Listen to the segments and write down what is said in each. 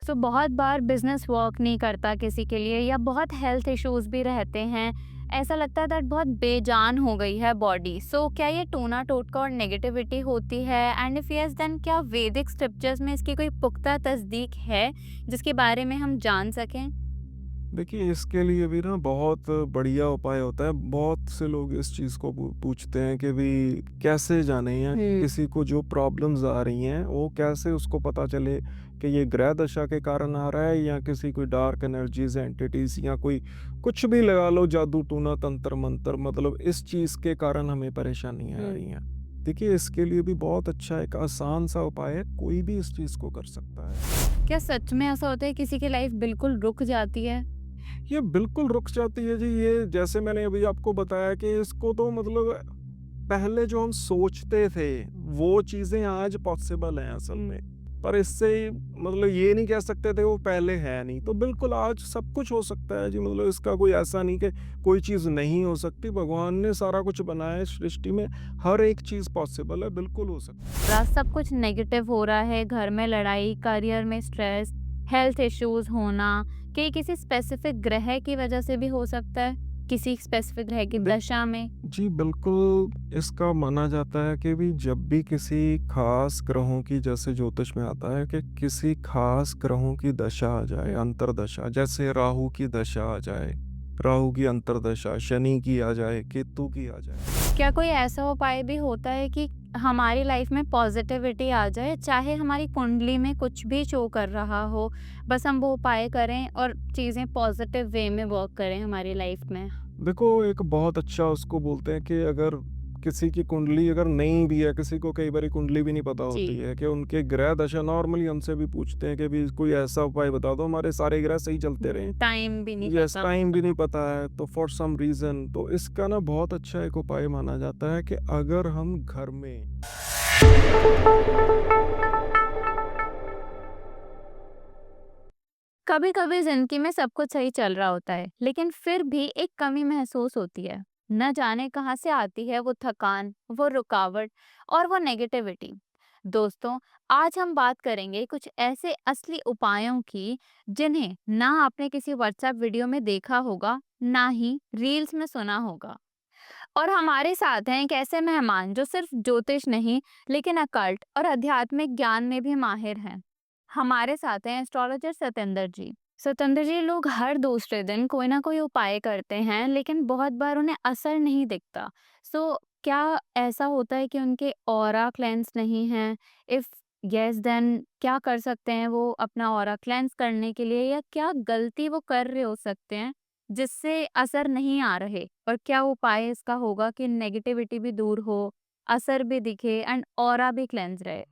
दोस्तों बहुत बार business work नहीं करता किसी के लिए या बहुत हेल्थ इश्यूज भी रहते हैं। ऐसा लगता है दैट बहुत बेजान हो गई है बॉडी। सो क्या ये टोना टोटका और नेगेटिविटी होती है? एंड इफ यस देन क्या वैदिक स्क्रिप्चर्स में इसकी कोई पुख्ता तस्दीक है जिसके बारे में हम जान सकें? देखिए, इसके लिए भी ना बहुत बढ़िया उपाय होता है। बहुत से लोग इस चीज़ को पूछते हैं कि भई कैसे जानें या हम्म। किसी को जो प्रॉब्लम्स आ रही हैं, वो कैसे उसको पता चले कि ये ग्रह दशा के कारण आ रहा है या किसी कोई डार्क एनर्जीज़, एंटिटीज़ या कोई कुछ भी लगा लो, जादू टूना, तंत्र मंत्र, मतलब इस चीज़ के कारण हमें परेशानियाँ आ हम्म। रही हैं। देखिए, इसके लिए भी बहुत अच्छा एक आसान सा उपाय है, कोई भी इस चीज़ को कर सकता है। क्या सच में ऐसा होता है किसी की लाइफ बिल्कुल रुक जाती है? ये बिल्कुल रुक जाती है जी। ये जैसे मैंने अभी आपको बताया कि इसको तो मतलब पहले जो हम सोचते थे, वो चीज़ें आज पॉसिबल हैं असल में। पर इससे मतलब ये नहीं कह सकते थे वो पहले है नहीं। तो बिल्कुल आज सब कुछ हो सकता है जी। मतलब इसका कोई ऐसा नहीं कि कोई चीज़ नहीं हो सकती। भगवान ने सारा कुछ बनाया है सृष्टि में, हर एक चीज़ पॉसिबल है, बिल्कुल हो सकता है। सब कुछ नेगेटिव हो रहा है, घर में लड़ाई, करियर में स्ट्रेस, हेल्थ इश्यूज होना, कि ये किसी स्पेसिफिक ग्रह की वजह से भी हो सकता है, किसी स्पेसिफिक ग्रह की दशा में। जी, बिल्कुल, इसका माना जाता है कि भी जब भी किसी ख़ास ग्रहों की, जैसे ज्योतिष में आता है कि किसी ख़ास ग्रहों की दशा आ जाए, अंतर्दशा, जैसे राहु की दशा आ जाए, राहु की अंतर्दशा, शनि की आ जाए, केतु की आ जाए। क्या कोई ऐसा उपाय भी होता है कि हमारी लाइफ में पॉजिटिविटी आ जाए, चाहे हमारी कुंडली में कुछ भी शो कर रहा हो, बस हम वो उपाय करें और चीज़ें पॉजिटिव वे में वर्क करें हमारी लाइफ में? देखो, एक बहुत अच्छा उसको बोलते हैं कि अगर किसी की कुंडली अगर नहीं भी है, किसी को कई बारी कुंडली भी नहीं पता जी। होती है कि उनके ग्रह दशा, नॉर्मली हमसे भी पूछते हैं कि भी कोई ऐसा उपाय बता दो हमारे सारे ग्रह सही चलते रहें। टाइम भी नहीं यस, पता टाइम भी होता। नहीं पता है तो फॉर सम रीज़न तो इसका ना बहुत अच्छा एक उपाय माना जाता है कि अगर हम घर में कभी कभी जिंदगी में सब कुछ सही चल रहा होता है, लेकिन फिर भी एक कमी महसूस होती है। न जाने कहाँ से आती है वो थकान, वो रुकावट और वो नेगेटिविटी। दोस्तों, आज हम बात करेंगे कुछ ऐसे असली उपायों की जिन्हें ना आपने किसी व्हाट्सएप वीडियो में देखा होगा, ना ही रील्स में सुना होगा। और हमारे साथ हैं एक ऐसे मेहमान जो सिर्फ ज्योतिष नहीं, लेकिन अकल्ट और आध्यात्मिक ज्ञान में भी माहिर हैं। हमारे साथ हैं एस्ट्रोलॉजर सतेंद्र जी। सतेंद्र जी, लोग हर दूसरे दिन कोई ना कोई उपाय करते हैं, लेकिन बहुत बार उन्हें असर नहीं दिखता। सो क्या ऐसा होता है कि उनके ऑरा क्लेंस नहीं है? इफ यस, देन क्या कर सकते हैं वो अपना ऑरा क्लेंस करने के लिए, या क्या गलती वो कर रहे हो सकते हैं जिससे असर नहीं आ रहे? और क्या उपाय इसका होगा कि नेगेटिविटी भी दूर हो, असर भी दिखे एंड ऑरा भी क्लेंस रहे?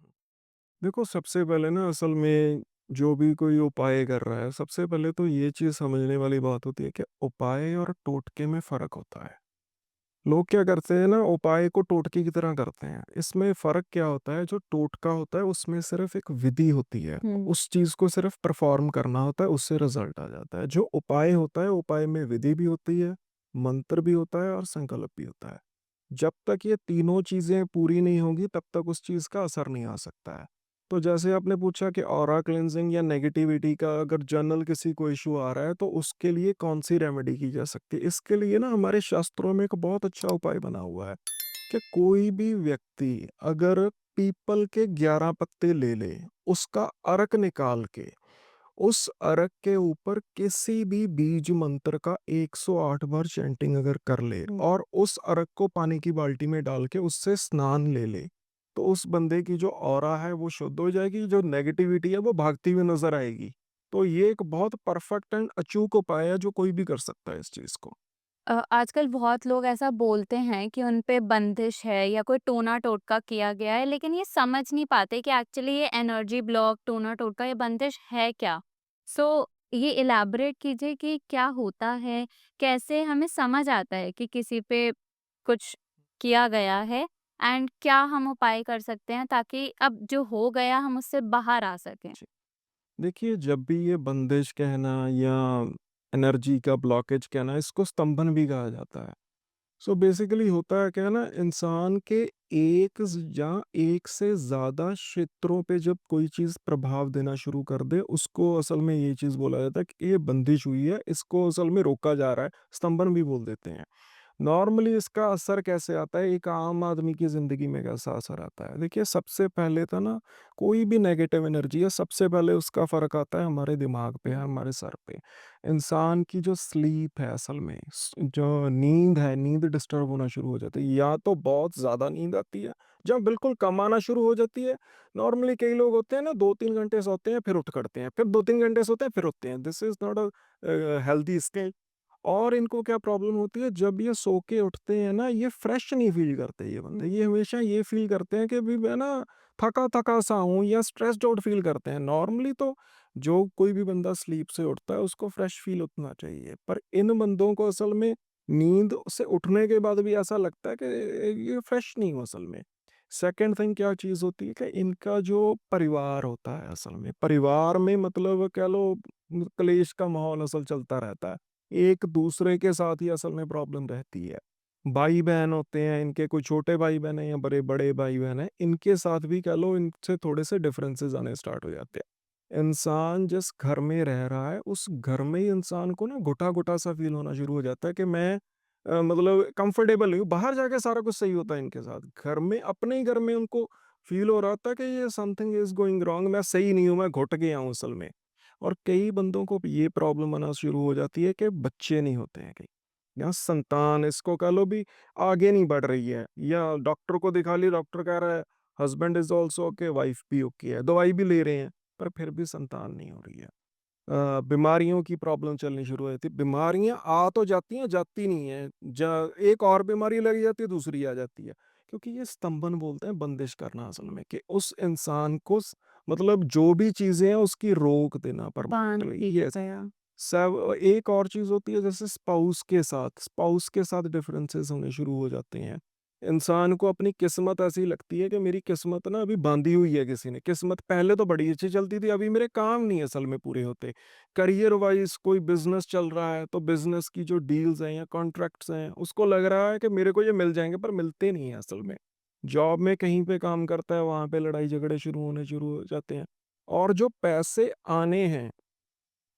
देखो, सबसे पहले ना असल में जो भी कोई उपाय कर रहा है, सबसे पहले तो ये चीज़ समझने वाली बात होती है कि उपाय और टोटके में फ़र्क होता है। लोग क्या करते हैं ना, उपाय को टोटके की तरह करते हैं। इसमें फ़र्क क्या होता है, जो टोटका होता है उसमें सिर्फ़ एक विधि होती है। हम्म। उस चीज़ को सिर्फ़ परफ़ॉर्म करना होता है, उससे रिज़ल्ट आ जाता है। जो उपाय होता है, उपाय में विधि भी होती है, मंत्र भी होता है और संकल्प भी होता है। जब तक ये तीनों चीज़ें पूरी नहीं होंगी, तब तक उस चीज़ का असर नहीं आ सकता है। तो जैसे आपने पूछा कि ऑरा क्लींजिंग या नेगेटिविटी का अगर जनरल किसी को इश्यू आ रहा है, तो उसके लिए कौन-सी रेमेडी की जा सकती है? इसके लिए ना हमारे शास्त्रों में एक बहुत अच्छा उपाय बना हुआ है कि कोई भी व्यक्ति अगर पीपल के 11 पत्ते ले ले, उसका अर्क निकाल के, उस अर्क के ऊपर किसी भी बीज मंत्र का 108 बार चैंटिंग अगर कर ले हम्म। और उस अर्क को पानी की बाल्टी में डाल के उससे स्नान ले ले, तो उस बंदे की जो ऑरा है वो शुद्ध हो जाएगी, जो नेगेटिविटी है वो भागती हुई नजर आएगी। तो ये एक बहुत परफेक्ट एंड अचूक उपाय है जो कोई भी कर सकता है इस चीज को। आजकल बहुत लोग ऐसा बोलते हैं कि उन पे बंदिश है या कोई टोना टोटका किया गया है, लेकिन ये समझ नहीं पाते कि एक्चुअली ये एनर्जी ब्लॉक, टोना टोटका या बंदिश है क्या? सो ये इलैबोरेट कीजिए कि क्या होता है, कैसे हमें समझ आता है कि किसी पे कुछ किया गया है, एंड क्या हम उपाय कर सकते हैं ताकि अब जो हो गया हम उससे बाहर आ सकें? जी। देखिए, जब भी ये बंदिश कहना या एनर्जी का ब्लॉकेज कहना, इसको स्तंभन भी कहा जाता है। सो बेसिकली होता है क्या है ना, इंसान के एक से ज़्यादा क्षेत्रों पे जब कोई चीज़ प्रभाव देना शुरू कर दे, उसको असल में ये चीज़ बोला जाता है कि ये बंदिश हुई है, इसको असल में रोका जा रहा है, स्तंभन भी बोल देते हैं। नॉर्मली इसका असर कैसे आता है, एक आम आदमी की ज़िंदगी में कैसा असर आता है? देखिए, सबसे पहले तो ना, कोई भी नेगेटिव एनर्जी है, सबसे पहले उसका फ़र्क आता है हमारे दिमाग पे, हमारे सर पे। इंसान की जो स्लीप है असल में, जो नींद है, नींद डिस्टर्ब होना शुरू हो जाती है। या तो बहुत ज़्यादा नींद आती है, जब बिल्कुल कम आना शुरू हो जाती है। नॉर्मली कई लोग होते हैं ना, 2-3 घंटे सोते हैं, फिर उठ खड़ते हैं, फिर 2-3 घंटे सोते हैं, फिर उठते हैं। This is not healthy state. और इनको क्या प्रॉब्लम होती है, जब ये सो के उठते हैं ना, ये फ्रेश नहीं फ़ील करते ये बंदे। ये हमेशा ये फ़ील करते हैं कि अभी मैं ना थका-थका सा हूँ, या स्ट्रेस्ड आउट फ़ील करते हैं। नॉर्मली तो जो कोई भी बंदा स्लीप से उठता है, उसको फ्रेश फ़ील उठना चाहिए। पर इन बंदों को असल में नींद से उठने के बाद भी ऐसा लगता है कि ये फ्रेश नहीं हूँ असल में। सेकंड थिंग क्या चीज़ होती है कि इनका जो परिवार होता है असल में, परिवार में मतलब कह लो क्लेश का माहौल असल चलता रहता है। एक दूसरे के साथ ही असल में प्रॉब्लम रहती है। भाई-बहन होते हैं, इनके कोई छोटे भाई-बहन हैं या बड़े-बड़े भाई-बहन हैं, इनके साथ भी कह लो इनसे थोड़े से डिफरेंसेस आने स्टार्ट हो जाते हैं। इंसान जिस घर में रह रहा है, उस घर में ही इंसान को ना घुटा-घुटा सा फ़ील होना शुरू हो जाता है कि मैं मतलब कंफर्टेबल नहीं हूँ। बाहर जाके सारा कुछ सही होता है इनके साथ। घर में, अपने ही घर में उनको फ़ील हो रहा था कि ये समथिंग इज़ गोइंग रॉन्ग, मैं सही नहीं हूँ, मैं घुट गया हूँ असल में। और कई बंदों को ये प्रॉब्लम आना शुरू हो जाती है कि बच्चे नहीं होते हैं कहीं, या संतान इसको कह लो भी आगे नहीं बढ़ रही है, या डॉक्टर को दिखा ली, डॉक्टर कह रहा है husband is also okay, wife भी ओके है, दवाई भी ले रहे हैं, पर फिर भी संतान नहीं हो रही है। बीमारियों की प्रॉब्लम चलनी शुरू हो जाती है। बीमारियां आ तो जाती हैं, जाती नहीं है, एक और बीमारी लग जाती है, दूसरी आ जाती है। क्योंकि ये स्तंभन बोलते हैं, बंदिश करना असल में, कि उस इंसान को मतलब जो भी चीजें हैं उसकी रोक देना बांध परमानेंटली। दिया ये गया। सब एक और चीज़ होती है, जैसे स्पाउस के साथ डिफरेंसेस होने शुरू हो जाते हैं। इंसान को अपनी किस्मत ऐसी लगती है कि मेरी किस्मत ना अभी बांधी हुई है किसी ने। किस्मत पहले तो बड़ी अच्छी चलती थी, अभी मेरे काम नहीं असल में पूरे होते। करियर वाइज कोई बिजनेस चल रहा है, तो बिजनेस की जो डील्स हैं या कॉन्ट्रैक्ट्स हैं, उसको लग रहा है कि मेरे को ये मिल जाएंगे, पर मिलते नहीं है असल में। जॉब में कहीं पे काम करता है, वहां पे लड़ाई झगड़े शुरू हो जाते हैं। और जो पैसे आने हैं,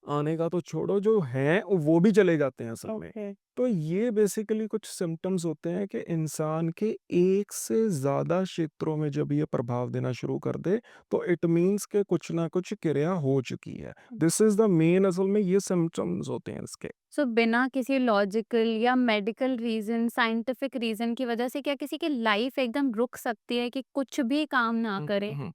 आने का तो छोड़ो, जो हैं वो भी चले जाते हैं असल में। ओके। तो ये बेसिकली कुछ सिम्पटम्स होते हैं कि इंसान के एक से ज़्यादा क्षेत्रों में जब ये प्रभाव देना शुरू कर दे, तो इट मीन्स कि कुछ ना कुछ क्रिया हो चुकी है। दिस इज़ द मेन, असल में ये सिम्पटम्स होते हैं इसके। सो बिना किसी लॉजिकल या मेडिकल रीजन, साइंटिफिक रीजन की वजह से क्या किसी की लाइफ एकदम रुक सकती है कि कुछ भी काम ना हुँ, करे? हुँ।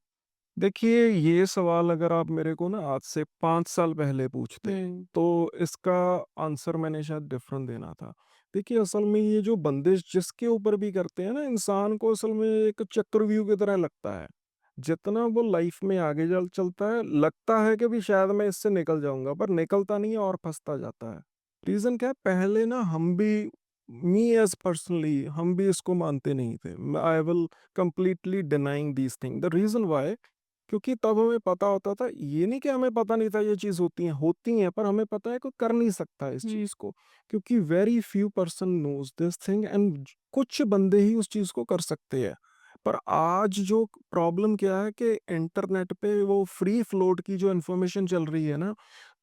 देखिए, ये सवाल अगर आप मेरे को ना आज से 5 साल पहले पूछते, हम्म। तो इसका आंसर मैंने शायद डिफरेंट देना था। देखिए, असल में ये जो बंदिश जिसके ऊपर भी करते हैं ना, इंसान को असल में एक चक्रव्यूह की तरह लगता है। जितना वो लाइफ में आगे चलता है, लगता है कि भी शायद मैं इससे निकल जाऊँगा, पर निकलता नहीं है और फँसता जाता है। रीज़न क्या है? पहले ना हम भी, मी एज़ पर्सनली, हम भी इसको मानते नहीं थे। I will completely denying these thing. The reason why, क्योंकि तब हमें पता होता था, ये नहीं कि हमें पता नहीं था ये चीज़ होती हैं, पर हमें पता है कोई कर नहीं सकता इस हम्म। चीज़ को, क्योंकि very few person knows this thing, and कुछ बंदे ही उस चीज़ को कर सकते हैं। पर आज जो प्रॉब्लम क्या है कि इंटरनेट पे वो फ्री फ्लोट की जो इन्फॉर्मेशन चल रही है ना,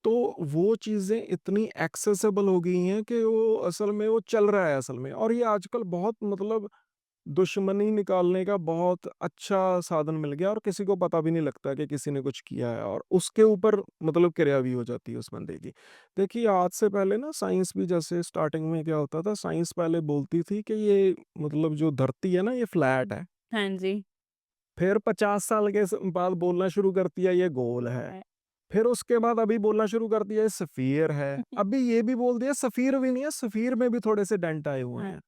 तो वो चीज़ें इतनी एक्सेसिबल हो गई हैं कि वो असल में वो चल रहा है असल में, और ये आजकल बहुत मतलब दुश्मनी निकालने का बहुत अच्छा साधन मिल गया, और किसी को पता भी नहीं लगता कि किसी ने कुछ किया है, और उसके ऊपर मतलब क्रिया भी हो जाती है उस बंदे की। देखिए, आज से पहले ना साइंस भी, जैसे स्टार्टिंग में क्या होता था, साइंस पहले बोलती थी कि ये मतलब जो धरती है ना, ये फ्लैट है। हाँ जी। फिर 50 साल के बाद बोलना शुरू करती है ये गोल है। फिर उसके बाद अभी बोलना शुरू कर दिया ये सफीर है। अभी ये भी बोल दिया सफीर भी नहीं है, सफीर में भी थोड़े से डेंट आए हुए हाँ। हैं।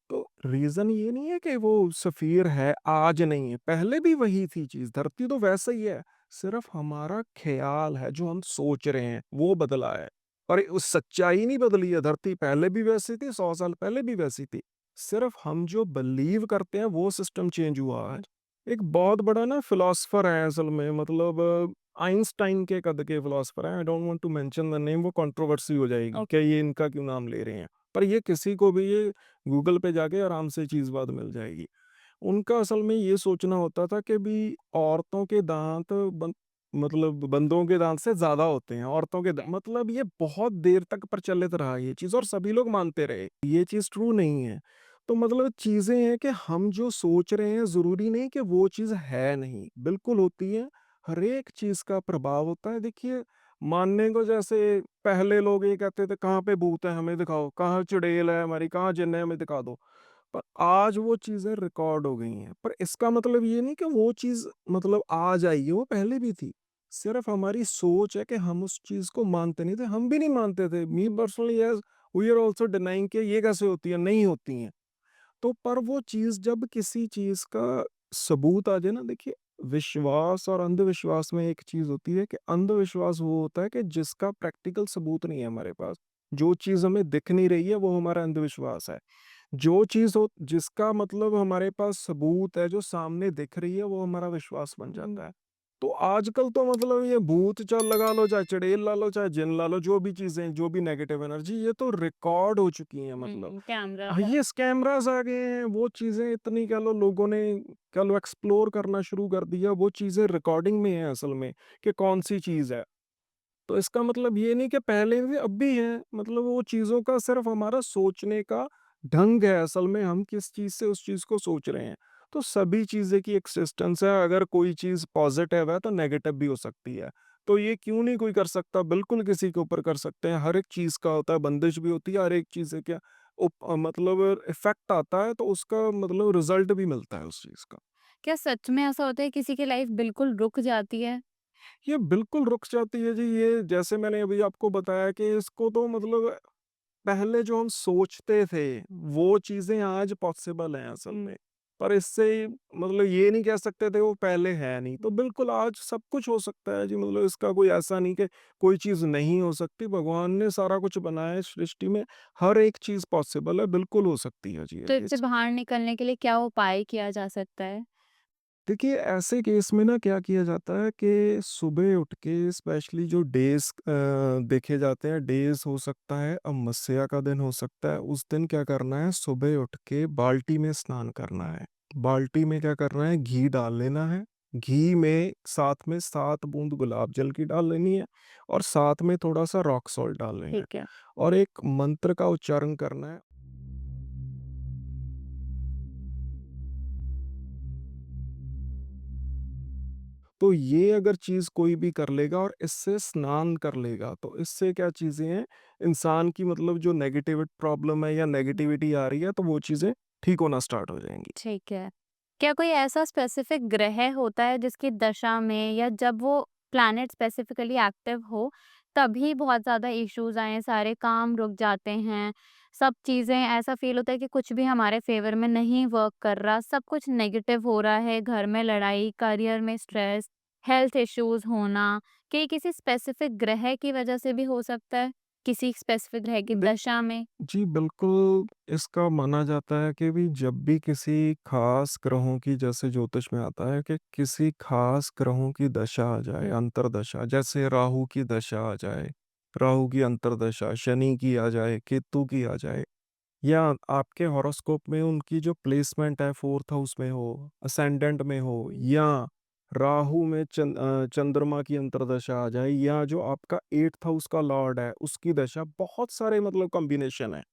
तो रीज़न ये नहीं है कि वो सफ़ीर है, आज नहीं है, पहले भी वही थी चीज़, धरती तो वैसे ही है, सिर्फ़ हमारा ख़्याल है, जो हम सोच रहे हैं, वो बदला है। और उस सच्चाई नहीं बदली है, धरती पहले भी वैसी थी, 100 साल पहले भी वैसी थी। सिर्फ़ हम जो बिलीव करते हैं, वो सिस्टम चेंज हुआ है। एक बहुत बड़ा ना फ़िलॉसफ़र है असल में, मतलब आइंस्टाइन के कद के फ़िलॉसफ़र हैं, I don't want to mention the name, वो कंट्रोवर्सी हो जाएगी, ओके। क्या ये इनका क्यों नाम ले रहे हैं। पर ये किसी को भी ये गूगल पे जाके आराम से चीज़ बाद मिल जाएगी। उनका असल में ये सोचना होता था कि भी औरतों के दाँत मतलब बंदों के दाँत से ज़्यादा होते हैं। औरतों के द मतलब ये बहुत देर तक प्रचलित रहा ये चीज़ और सभी लोग मानते रहे। ये चीज़ ट्रू नहीं है। तो मतलब चीज़ें हैं कि हम जो सोच रहे हैं ज़रूरी नहीं कि वो चीज़ है नहीं, बिल्कुल होती है। हर एक चीज़ का प्रभाव होता है। देखिए, मानने को जैसे पहले लोग ये कहते थे कहाँ पे भूत है हमें दिखाओ, कहाँ चुड़ैल है हमारी, कहाँ जिन्न है हमें दिखा दो। पर आज वो चीज़ें रिकॉर्ड हो गई हैं। पर इसका मतलब ये नहीं कि वो चीज़ मतलब आज आई है, वो पहले भी थी। सिर्फ़ हमारी सोच है कि हम उस चीज़ को मानते नहीं थे, हम भी नहीं मानते थे। Me personally yes, we are also denying कि ये कैसे होती है, नहीं होती हैं। तो पर वो चीज़ जब किसी चीज़ का सबूत आ जाए ना, देखिए, विश्वास और अंधविश्वास में एक चीज़ होती है कि अंधविश्वास वो होता है कि जिसका प्रैक्टिकल सबूत नहीं है हमारे पास। जो चीज़ हमें दिख नहीं रही है वो हमारा अंधविश्वास है। जो चीज़ हो जिसका मतलब हमारे पास सबूत है, जो सामने दिख रही है, वो हमारा विश्वास बन जाता है। तो आजकल तो मतलब ये भूत चाल लगा लो, चाहे चुड़ैल ला लो, चाहे जिन ला लो, जो भी चीज़ें, जो भी नेगेटिव एनर्जी, ये तो रिकॉर्ड हो चुकी हैं मतलब। कैमरा। हाँ, ये कैमराज़ आ गए हैं, वो चीज़ें इतनी कह लो लोगों ने कह लो एक्सप्लोर करना शुरू कर दिया, वो चीज़ें रिकॉर्डिंग में हैं असल में कि कौन-सी चीज़ है। तो इसका मतलब ये नहीं कि पहले भी अब भी है, मतलब वो चीज़ों का सिर्फ हमारा सोचने का ढंग है, असल में हम किस चीज़ से उस चीज़ को सोच रहे हैं। तो सभी चीज़ें की एक्सिस्टेंस है, अगर कोई चीज़ पॉजिटिव है तो नेगेटिव भी हो सकती है। तो ये क्यों नहीं कोई कर सकता, बिल्कुल किसी के ऊपर कर सकते हैं। हर एक चीज़ का होता है, बंदिश भी होती है, हर एक चीज़ से क्या मतलब इफेक्ट आता है, तो उसका मतलब रिजल्ट भी मिलता है उस चीज़ का। क्या सच में ऐसा होता है किसी की लाइफ बिल्कुल रुक जाती है? ये बिल्कुल रुक जाती है जी। ये जैसे मैंने अभी आपको बताया कि इसको तो मतलब पहले जो हम सोचते थे, वो चीज़ें आज पॉसिबल हैं असल में। पर इससे मतलब ये नहीं कह सकते थे वो पहले है नहीं। तो बिल्कुल आज सब कुछ हो सकता है जी, मतलब इसका कोई ऐसा नहीं कि कोई चीज़ नहीं हो सकती। भगवान ने सारा कुछ बनाया है सृष्टि में, हर एक चीज़ पॉसिबल है, बिल्कुल हो सकती है जी तो ये इससे चीज़। बाहर निकलने के लिए क्या उपाय किया जा सकता है? देखिए, ऐसे केस में ना क्या किया जाता है कि सुबह उठ के स्पेशली जो डेज़ देखे जाते हैं, डेज़ हो सकता है, अमावस्या का दिन हो सकता है, उस दिन क्या करना है, सुबह उठ के बाल्टी में स्नान करना है। बाल्टी में क्या करना है, घी डाल लेना है। घी में साथ में 7 बूंद गुलाब जल की डाल लेनी है और साथ में थोड़ा-सा रॉक सॉल्ट डाल लेना है ठीक है। और एक मंत्र का उच्चारण करना है। तो ये अगर चीज़ कोई भी कर लेगा और इससे स्नान कर लेगा, तो इससे क्या चीज़ें हैं, इंसान की मतलब जो नेगेटिव प्रॉब्लम है या नेगेटिविटी आ रही है, तो वो चीज़ें ठीक होना स्टार्ट हो जाएँगी। ठीक है। क्या कोई ऐसा स्पेसिफिक ग्रह होता है जिसकी दशा में या जब वो प्लैनेट स्पेसिफिकली एक्टिव हो, तभी बहुत ज़्यादा इश्यूज़ आएँ, सारे काम रुक जाते हैं, सब चीज़ें ऐसा फ़ील होता है कि कुछ भी हमारे फ़ेवर में नहीं वर्क कर रहा, सब कुछ नेगेटिव हो रहा है, घर में लड़ाई, करियर में स्ट्रेस, हेल्थ इश्यूज़ होना, कि ये किसी स्पेसिफिक ग्रह की वजह से भी हो सकता है? किसी स्पेसिफिक ग्रह की दे दशा में? जी, बिल्कुल, इसका माना जाता है कि भी जब भी किसी ख़ास ग्रहों की, जैसे ज्योतिष में आता है कि किसी ख़ास ग्रहों की दशा आ जाए, अंतर्दशा, जैसे राहु की दशा आ जाए, राहु की अंतर्दशा, शनि की आ जाए, केतु की आ जाए, या आपके हॉरोस्कोप में उनकी जो प्लेसमेंट है 4th हाउस में हो, असेंडेंट में हो, या राहु में चंद्रमा की अंतर्दशा आ जाए, या जो आपका 8th हाउस का लॉर्ड है उसकी दशा, बहुत सारे मतलब कॉम्बिनेशन है।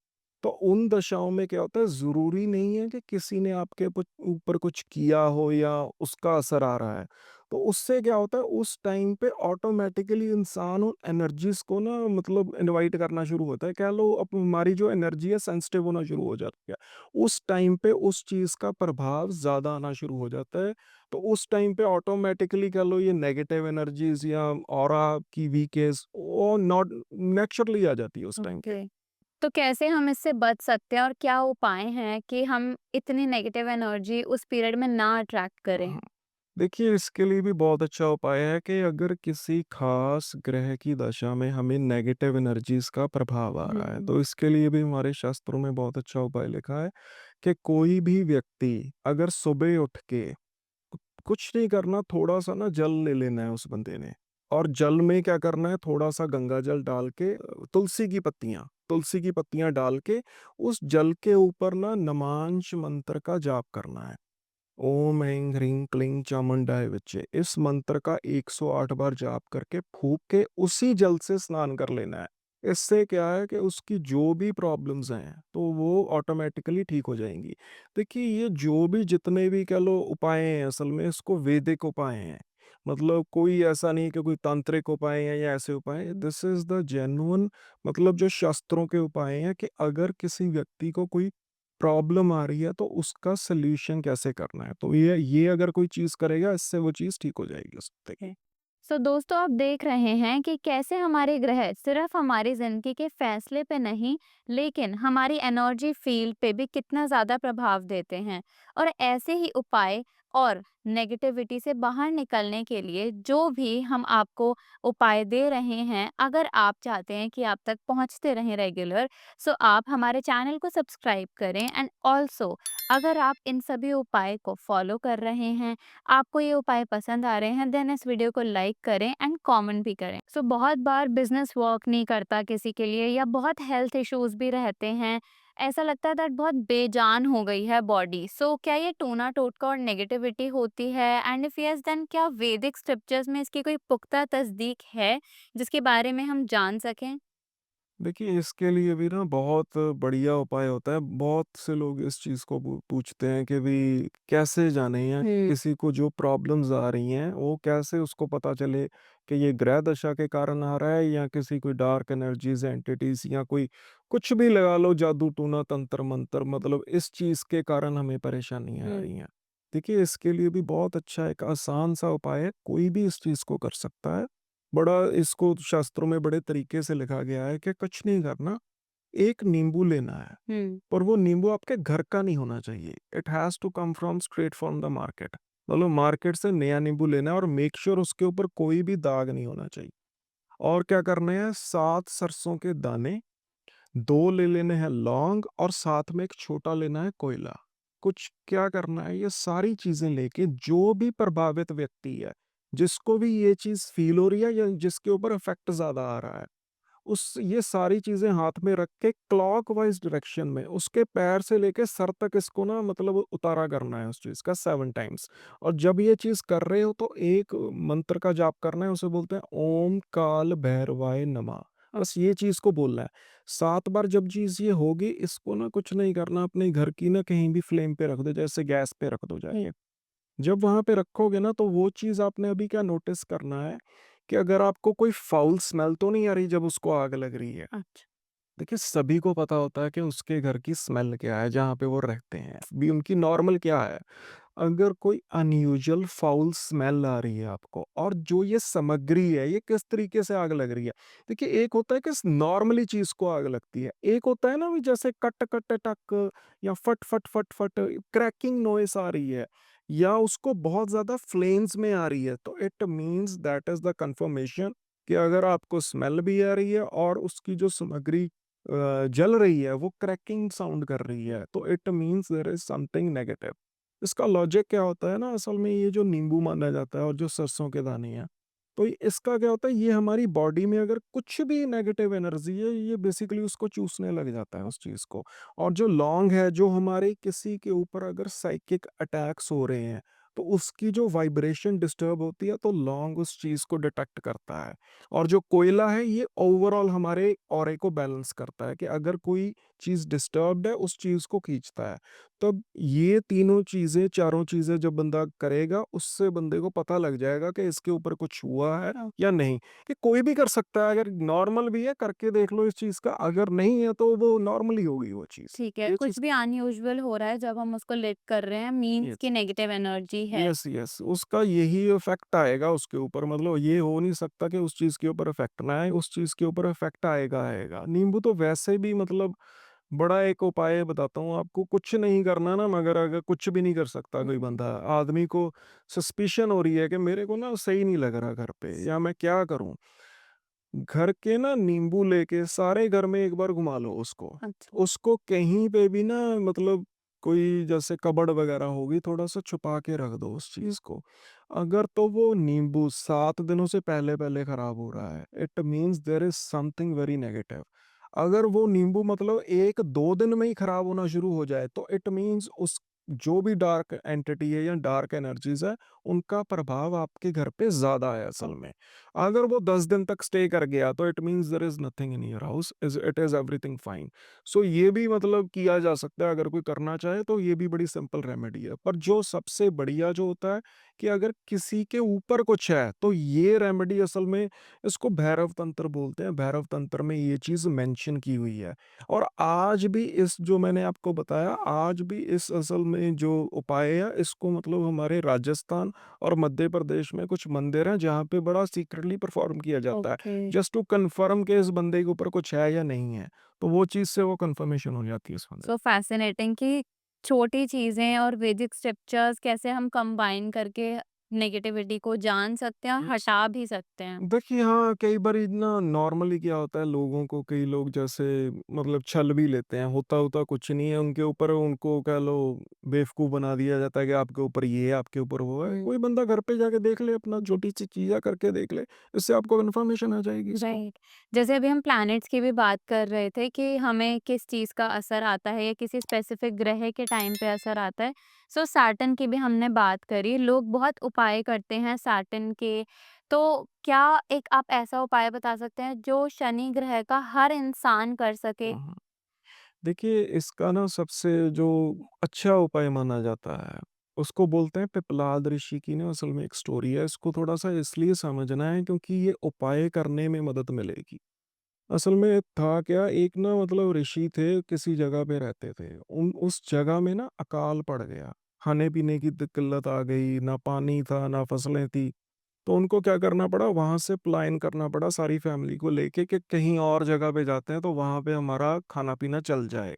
तो उन दशाओं में क्या होता है, ज़रूरी नहीं है कि किसी ने आपके ऊपर कुछ किया हो या उसका असर आ रहा है। तो उससे क्या होता है, उस टाइम पे ऑटोमेटिकली इंसान उन एनर्जीज़ को ना मतलब इनवाइट करना शुरू होता है। कह लो अब हमारी जो एनर्जी है सेंसिटिव होना शुरू हो जाती है। उस टाइम पे उस चीज़ का प्रभाव ज़्यादा आना शुरू हो जाता है। तो उस टाइम पे ऑटोमेटिकली कह लो ये नेगेटिव एनर्जीज़ या ऑरा की वीकनेस वो नॉट नेचुरली आ जाती है उस टाइम पे। ओके। तो कैसे हम इससे बच सकते हैं और क्या उपाय हैं कि हम इतनी नेगेटिव एनर्जी उस पीरियड में ना अट्रैक्ट करें? हाँ। देखिए, इसके लिए भी बहुत अच्छा उपाय है कि अगर किसी खास ग्रह की दशा में हमें नेगेटिव एनर्जीज का प्रभाव आ रहा है, हुँ। तो इसके लिए भी हमारे शास्त्रों में बहुत अच्छा उपाय लिखा है कि कोई भी व्यक्ति अगर सुबह उठ के कुछ नहीं करना, थोड़ा सा ना जल ले लेना है उस बंदे ने, और जल में क्या करना है, थोड़ा सा गंगा जल डाल के तुलसी की पत्तियां डाल के उस जल के ऊपर ना नमांश मंत्र का जाप करना है। ओम ऐं ह्रीं क्लीं चामुंडाय विच्चे, इस मंत्र का 108 बार जाप करके फूँक के उसी जल से स्नान कर लेना है। इससे क्या है कि उसकी जो भी प्रॉब्लम्स हैं, तो वो ऑटोमैटिकली ठीक हो जाएँगी। देखिए, ये जो भी जितने भी कह लो उपाय हैं, असल में इसको वैदिक उपाय हैं। मतलब कोई ऐसा नहीं कि कोई तांत्रिक उपाय हैं या ऐसे उपाय हैं। दिस इज़ द जेन्युइन, मतलब जो शास्त्रों के उपाय हैं कि अगर किसी व्यक्ति को कोई प्रॉब्लम आ रही है तो उसका सॉल्यूशन कैसे करना है। तो ये अगर कोई चीज़ करेगा, इससे वो चीज़ ठीक हो जाएगी उससे। है। सो दोस्तों, आप देख रहे हैं कि कैसे हमारे ग्रह सिर्फ हमारी जिंदगी के फैसले पे नहीं, लेकिन हमारी एनर्जी फील्ड पे भी कितना ज़्यादा प्रभाव देते हैं। और ऐसे ही उपाय और नेगेटिविटी से बाहर निकलने के लिए जो भी हम आपको उपाय दे रहे हैं, अगर आप चाहते हैं कि आप तक पहुंचते रहें रेगुलर, सो आप हमारे चैनल को सब्सक्राइब करें। एंड ऑल्सो, अगर आप इन सभी उपाय को फॉलो कर रहे हैं, आपको ये उपाय पसंद आ रहे हैं, देन इस वीडियो को लाइक करें एंड कमेंट भी करें। सो बहुत बार बिजनेस वर्क नहीं करता किसी के लिए, या बहुत हेल्थ इश्यूज भी रहते हैं, ऐसा लगता है दैट बहुत बेजान हो गई है बॉडी। सो क्या ये टूना टोटका और नेगेटिविटी होती है? एंड इफ यस, देन क्या वैदिक स्क्रिप्चर्स में इसकी कोई पुख्ता तस्दीक है जिसके बारे में हम जान सकें? देखिए, इसके लिए भी ना बहुत बढ़िया उपाय होता है। बहुत से लोग इस चीज़ को पूछते हैं कि भई कैसे जानें, या किसी को जो प्रॉब्लम्स आ रही हैं, वो कैसे उसको पता चले कि ये ग्रह दशा के कारण आ रहा है या किसी कोई डार्क एनर्जीज़, एंटिटीज़, या कोई कुछ भी लगा लो, जादू टूना तंत्र मंत्र, मतलब इस चीज़ के कारण हमें परेशानियाँ आ रही हैं। देखिए, इसके लिए भी बहुत अच्छा एक आसान सा उपाय है, कोई भी इस चीज़ को कर सकता है। बड़ा इसको शास्त्रों में बड़े तरीके से लिखा गया है कि कुछ नहीं करना, एक नींबू लेना है, हम्म। पर वो नींबू आपके घर का नहीं होना चाहिए। It has to come from straight from the market. मतलब मार्केट से नया नींबू लेना है और मेक श्योर उसके ऊपर कोई भी दाग नहीं होना चाहिए। और क्या करना है, 7 सरसों के दाने, 2 ले लेने हैं लौंग, और साथ में एक छोटा लेना है कोयला। कुछ क्या करना है, ये सारी चीज़ें लेके जो भी प्रभावित व्यक्ति है, जिसको भी ये चीज़ फ़ील हो रही है या जिसके ऊपर इफ़ेक्ट ज़्यादा आ रहा है, उस ये सारी चीज़ें हाथ में रख के क्लॉकवाइज़ डायरेक्शन में उसके पैर से लेके सर तक इसको ना, मतलब उतारा करना है उस चीज़ का 7 टाइम्स। और जब ये चीज़ कर रहे हो तो एक मंत्र का जाप करना है, उसे बोलते हैं ओम काल भैरवाय नमः। बस ये चीज़ को बोलना है 7 बार। जब चीज़ ये होगी, इसको ना कुछ नहीं करना, अपने घर की ना कहीं भी फ्लेम पे रख दो, जैसे गैस पे रख दो जाके। जब वहाँ पे रखोगे ना, तो वो चीज़ आपने अभी क्या नोटिस करना है कि अगर आपको कोई फाउल स्मेल तो नहीं आ रही जब उसको आग लग रही है। अच्छा। देखिए, सभी को पता होता है कि उसके घर की स्मेल क्या है, जहाँ पे वो रहते हैं भी उनकी नॉर्मल क्या है। अगर कोई अनयूजुअल फाउल स्मेल आ रही है आपको, और जो ये सामग्री है ये किस तरीके से आग लग रही है। देखिए, एक होता है कि नॉर्मली चीज को आग लगती है, एक होता है ना भी जैसे कट कट टक, या फट फट फट फट क्रैकिंग नॉइस आ रही है, या उसको बहुत ज्यादा फ्लेम्स में आ रही है, तो it means that is the confirmation कि अगर आपको स्मेल भी आ रही है और उसकी जो सामग्री जल रही है वो क्रैकिंग साउंड कर रही है, तो it means there is something negative. इसका लॉजिक क्या होता है ना, असल में ये जो नींबू माना जाता है और जो सरसों के दाने हैं, तो इसका क्या होता है, ये हमारी बॉडी में अगर कुछ भी नेगेटिव एनर्जी है, ये बेसिकली उसको चूसने लग जाता है उस चीज को। और जो लौंग है, जो हमारे किसी के ऊपर अगर साइकिक अटैक्स हो रहे हैं, तो उसकी जो वाइब्रेशन डिस्टर्ब होती है, तो लौंग उस चीज को डिटेक्ट करता है। और जो कोयला है, ये ओवरऑल हमारे ऑरे को बैलेंस करता है कि अगर कोई चीज डिस्टर्ब्ड है, उस चीज को खींचता है। तब ये तीनों चीज़ें, चारों चीज़ें जब बंदा करेगा, उससे बंदे को पता लग जाएगा कि इसके ऊपर कुछ हुआ है या नहीं। कि कोई भी कर सकता है, अगर नॉर्मल भी है करके देख लो इस चीज़ का, अगर नहीं है तो वो नॉर्मल ही होगी वो चीज़। ठीक है, ये कुछ चीज़ भी अनयूजुअल हो रहा है जब हम उसको लिट कर रहे हैं, मीन्स यस, की नेगेटिव एनर्जी है। यस, यस, उसका यही इफ़ेक्ट आएगा उसके ऊपर। मतलब ये हो नहीं सकता कि उस चीज़ के ऊपर इफ़ेक्ट ना आए, उस चीज़ के ऊपर इफ़ेक्ट आएगा, आएगा। नींबू तो वैसे भी मतलब बड़ा एक उपाय बताता हूँ आपको, कुछ नहीं करना ना, मगर अगर कुछ भी नहीं कर सकता कोई बंदा, आदमी को सस्पिशन हो रही है कि मेरे को ना सही नहीं लग रहा घर पे, या मैं क्या करूँ? घर के ना नींबू लेके सारे घर में एक बार घुमा लो उसको। अच्छा। उसको कहीं पे भी ना, मतलब कोई जैसे कबर्ड वगैरह होगी, थोड़ा-सा छुपा के रख दो उस चीज़ को। अगर तो वो नींबू 7 दिनों से पहले-पहले खराब हो रहा है, it means there is something very negative. अगर वो नींबू मतलब 1-2 दिन में ही खराब होना शुरू हो जाए, तो इट मीन्स उस जो भी डार्क एंटिटी है या डार्क एनर्जीज़ है, उनका प्रभाव आपके घर पे ज़्यादा है असल में। अगर वो 10 दिन तक स्टे कर गया तो it means there is nothing in your house, it is everything fine. So ये भी मतलब किया जा सकता है, अगर कोई करना चाहे तो ये भी बड़ी सिंपल रेमेडी है। पर जो सबसे बढ़िया जो होता है कि अगर किसी के ऊपर कुछ है, तो ये रेमेडी असल में इसको भैरव तंत्र बोलते हैं। भैरव तंत्र में ये चीज़ मेंशन की हुई है। और आज भी इस जो मैंने आपको बताया, आज भी इस असल में जो उपाय है, इसको मतलब हमारे राजस्थान और मध्य प्रदेश में कुछ मंदिर हैं, जहाँ पे बड़ा सीक्रेटली परफ़ॉर्म किया जाता है। ओके। जस्ट टू कन्फर्म कि इस बंदे के ऊपर कुछ है या नहीं है। तो वो चीज़ से वो कन्फर्मेशन हो जाती है उस बंदे सो फैसिनेटिंग कि छोटी चीज़ें और वैदिक स्क्रिप्चर्स कैसे हम कंबाइन करके नेगेटिविटी को जान सकते हैं और की। हटा भी सकते हैं। देखिए, हाँ, कई बारी ना नॉर्मली क्या होता है लोगों को, कई लोग जैसे मतलब छल भी लेते हैं, होता-वोता कुछ नहीं है उनके ऊपर, उनको कह लो बेवकूफ़ बना दिया जाता है कि आपके ऊपर ये है, आपके ऊपर वो है। कोई बंदा घर पे जाके देख ले, अपना छोटी-सी चीज़ें करके देख ले, इससे आपको कन्फर्मेशन आ जाएगी इसको। राइट। जैसे अभी हम प्लैनेट्स की भी बात कर रहे थे कि हमें किस चीज़ का असर आता है या किसी स्पेसिफिक ग्रह के टाइम पे असर आता है। सो सैटर्न की भी हमने बात करी, लोग बहुत उपाय करते हैं सैटर्न के। तो क्या एक आप ऐसा उपाय बता सकते हैं जो शनि ग्रह का हर इंसान कर सके? हुँ, हुँ। देखिए, इसका ना सबसे जो अच्छा उपाय माना जाता है, उसको बोलते हैं पिप्पलाद ऋषि की ना असल में एक स्टोरी है, इसको थोड़ा-सा इसलिए समझना है क्योंकि ये उपाय करने में मदद मिलेगी। असल में था क्या, एक ना मतलब ऋषि थे, किसी जगह पे रहते थे। उस जगह में ना अकाल पड़ गया। खाने-पीने की किल्लत आ गई, ना पानी था, ना फसलें थी। तो उनको क्या करना पड़ा, वहाँ से पलायन करना पड़ा सारी फैमिली को लेके कि कहीं और जगह पे जाते हैं तो वहाँ पे हमारा खाना-पीना चल जाए।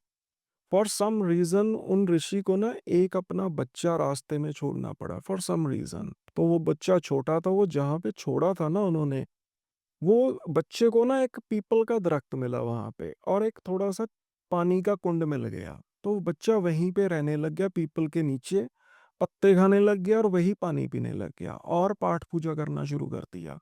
फॉर सम रीज़न उन ऋषि को ना एक अपना बच्चा रास्ते में छोड़ना पड़ा, फॉर सम रीज़न। तो वो बच्चा छोटा था, वो जहाँ पे छोड़ा था ना उन्होंने, वो बच्चे को ना एक पीपल का दरख्त मिला वहाँ पे और एक थोड़ा-सा पानी का कुंड मिल गया। तो वो बच्चा वहीं पे रहने लग गया पीपल के नीचे, पत्ते खाने लग गया और वही पानी पीने लग गया और पाठ पूजा करना शुरू कर दिया।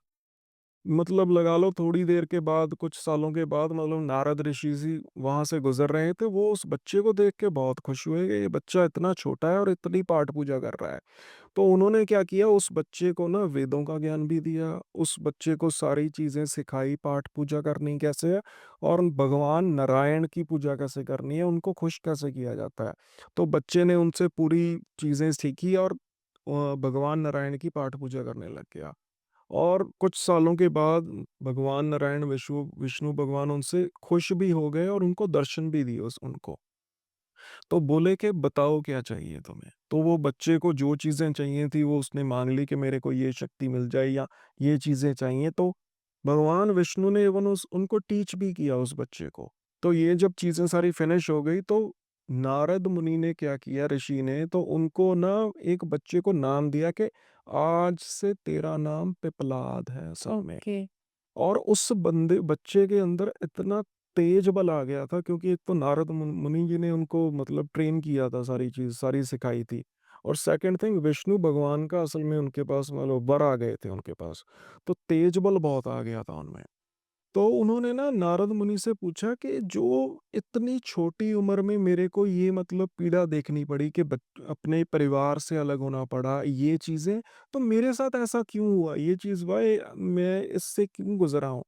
मतलब लगा लो थोड़ी देर के बाद, कुछ सालों के बाद मतलब नारद ऋषि जी वहाँ से गुज़र रहे थे, वो उस बच्चे को देख के बहुत खुश हुए कि ये बच्चा इतना छोटा है और इतनी पाठ पूजा कर रहा है। तो उन्होंने क्या किया, उस बच्चे को ना वेदों का ज्ञान भी दिया, उस बच्चे को सारी चीज़ें सिखाई, पाठ पूजा करनी कैसे है और भगवान नारायण की पूजा कैसे करनी है, उनको खुश कैसे किया जाता है। तो बच्चे ने उनसे पूरी चीज़ें सीखी और भगवान नारायण की पाठ पूजा करने लग गया। और कुछ सालों के बाद भगवान नारायण विष्णु विष्णु भगवान उनसे खुश भी हो गए और उनको दर्शन भी दिए उनको। तो बोले कि बताओ क्या चाहिए तुम्हें? तो वो बच्चे को जो चीज़ें चाहिए थी वो उसने माँग ली कि मेरे को ये शक्ति मिल जाए या ये चीज़ें चाहिए, तो भगवान विष्णु ने इवन उस उनको टीच भी किया उस बच्चे को। तो ये जब चीज़ें सारी फिनिश हो गई तो नारद मुनि ने क्या किया, ऋषि ने तो उनको ना एक बच्चे को नाम दिया कि आज से तेरा नाम पिपलाद है असल में। ओके। और उस बंदे बच्चे के अंदर इतना तेज बल आ गया था क्योंकि एक तो नारद मुनि जी ने उनको मतलब ट्रेन किया था, सारी चीज सारी सिखाई थी। और सेकंड थिंग, विष्णु भगवान का असल में उनके पास मतलब वर आ गए थे उनके पास। तो तेज बल बहुत आ गया था उनमें। तो उन्होंने ना नारद मुनि से पूछा कि जो इतनी छोटी उम्र में मेरे को ये मतलब पीड़ा देखनी पड़ी कि अपने परिवार से अलग होना पड़ा, ये चीजें तो मेरे साथ ऐसा क्यों हुआ, ये चीज वाई मैं इससे क्यों गुजरा हूँ।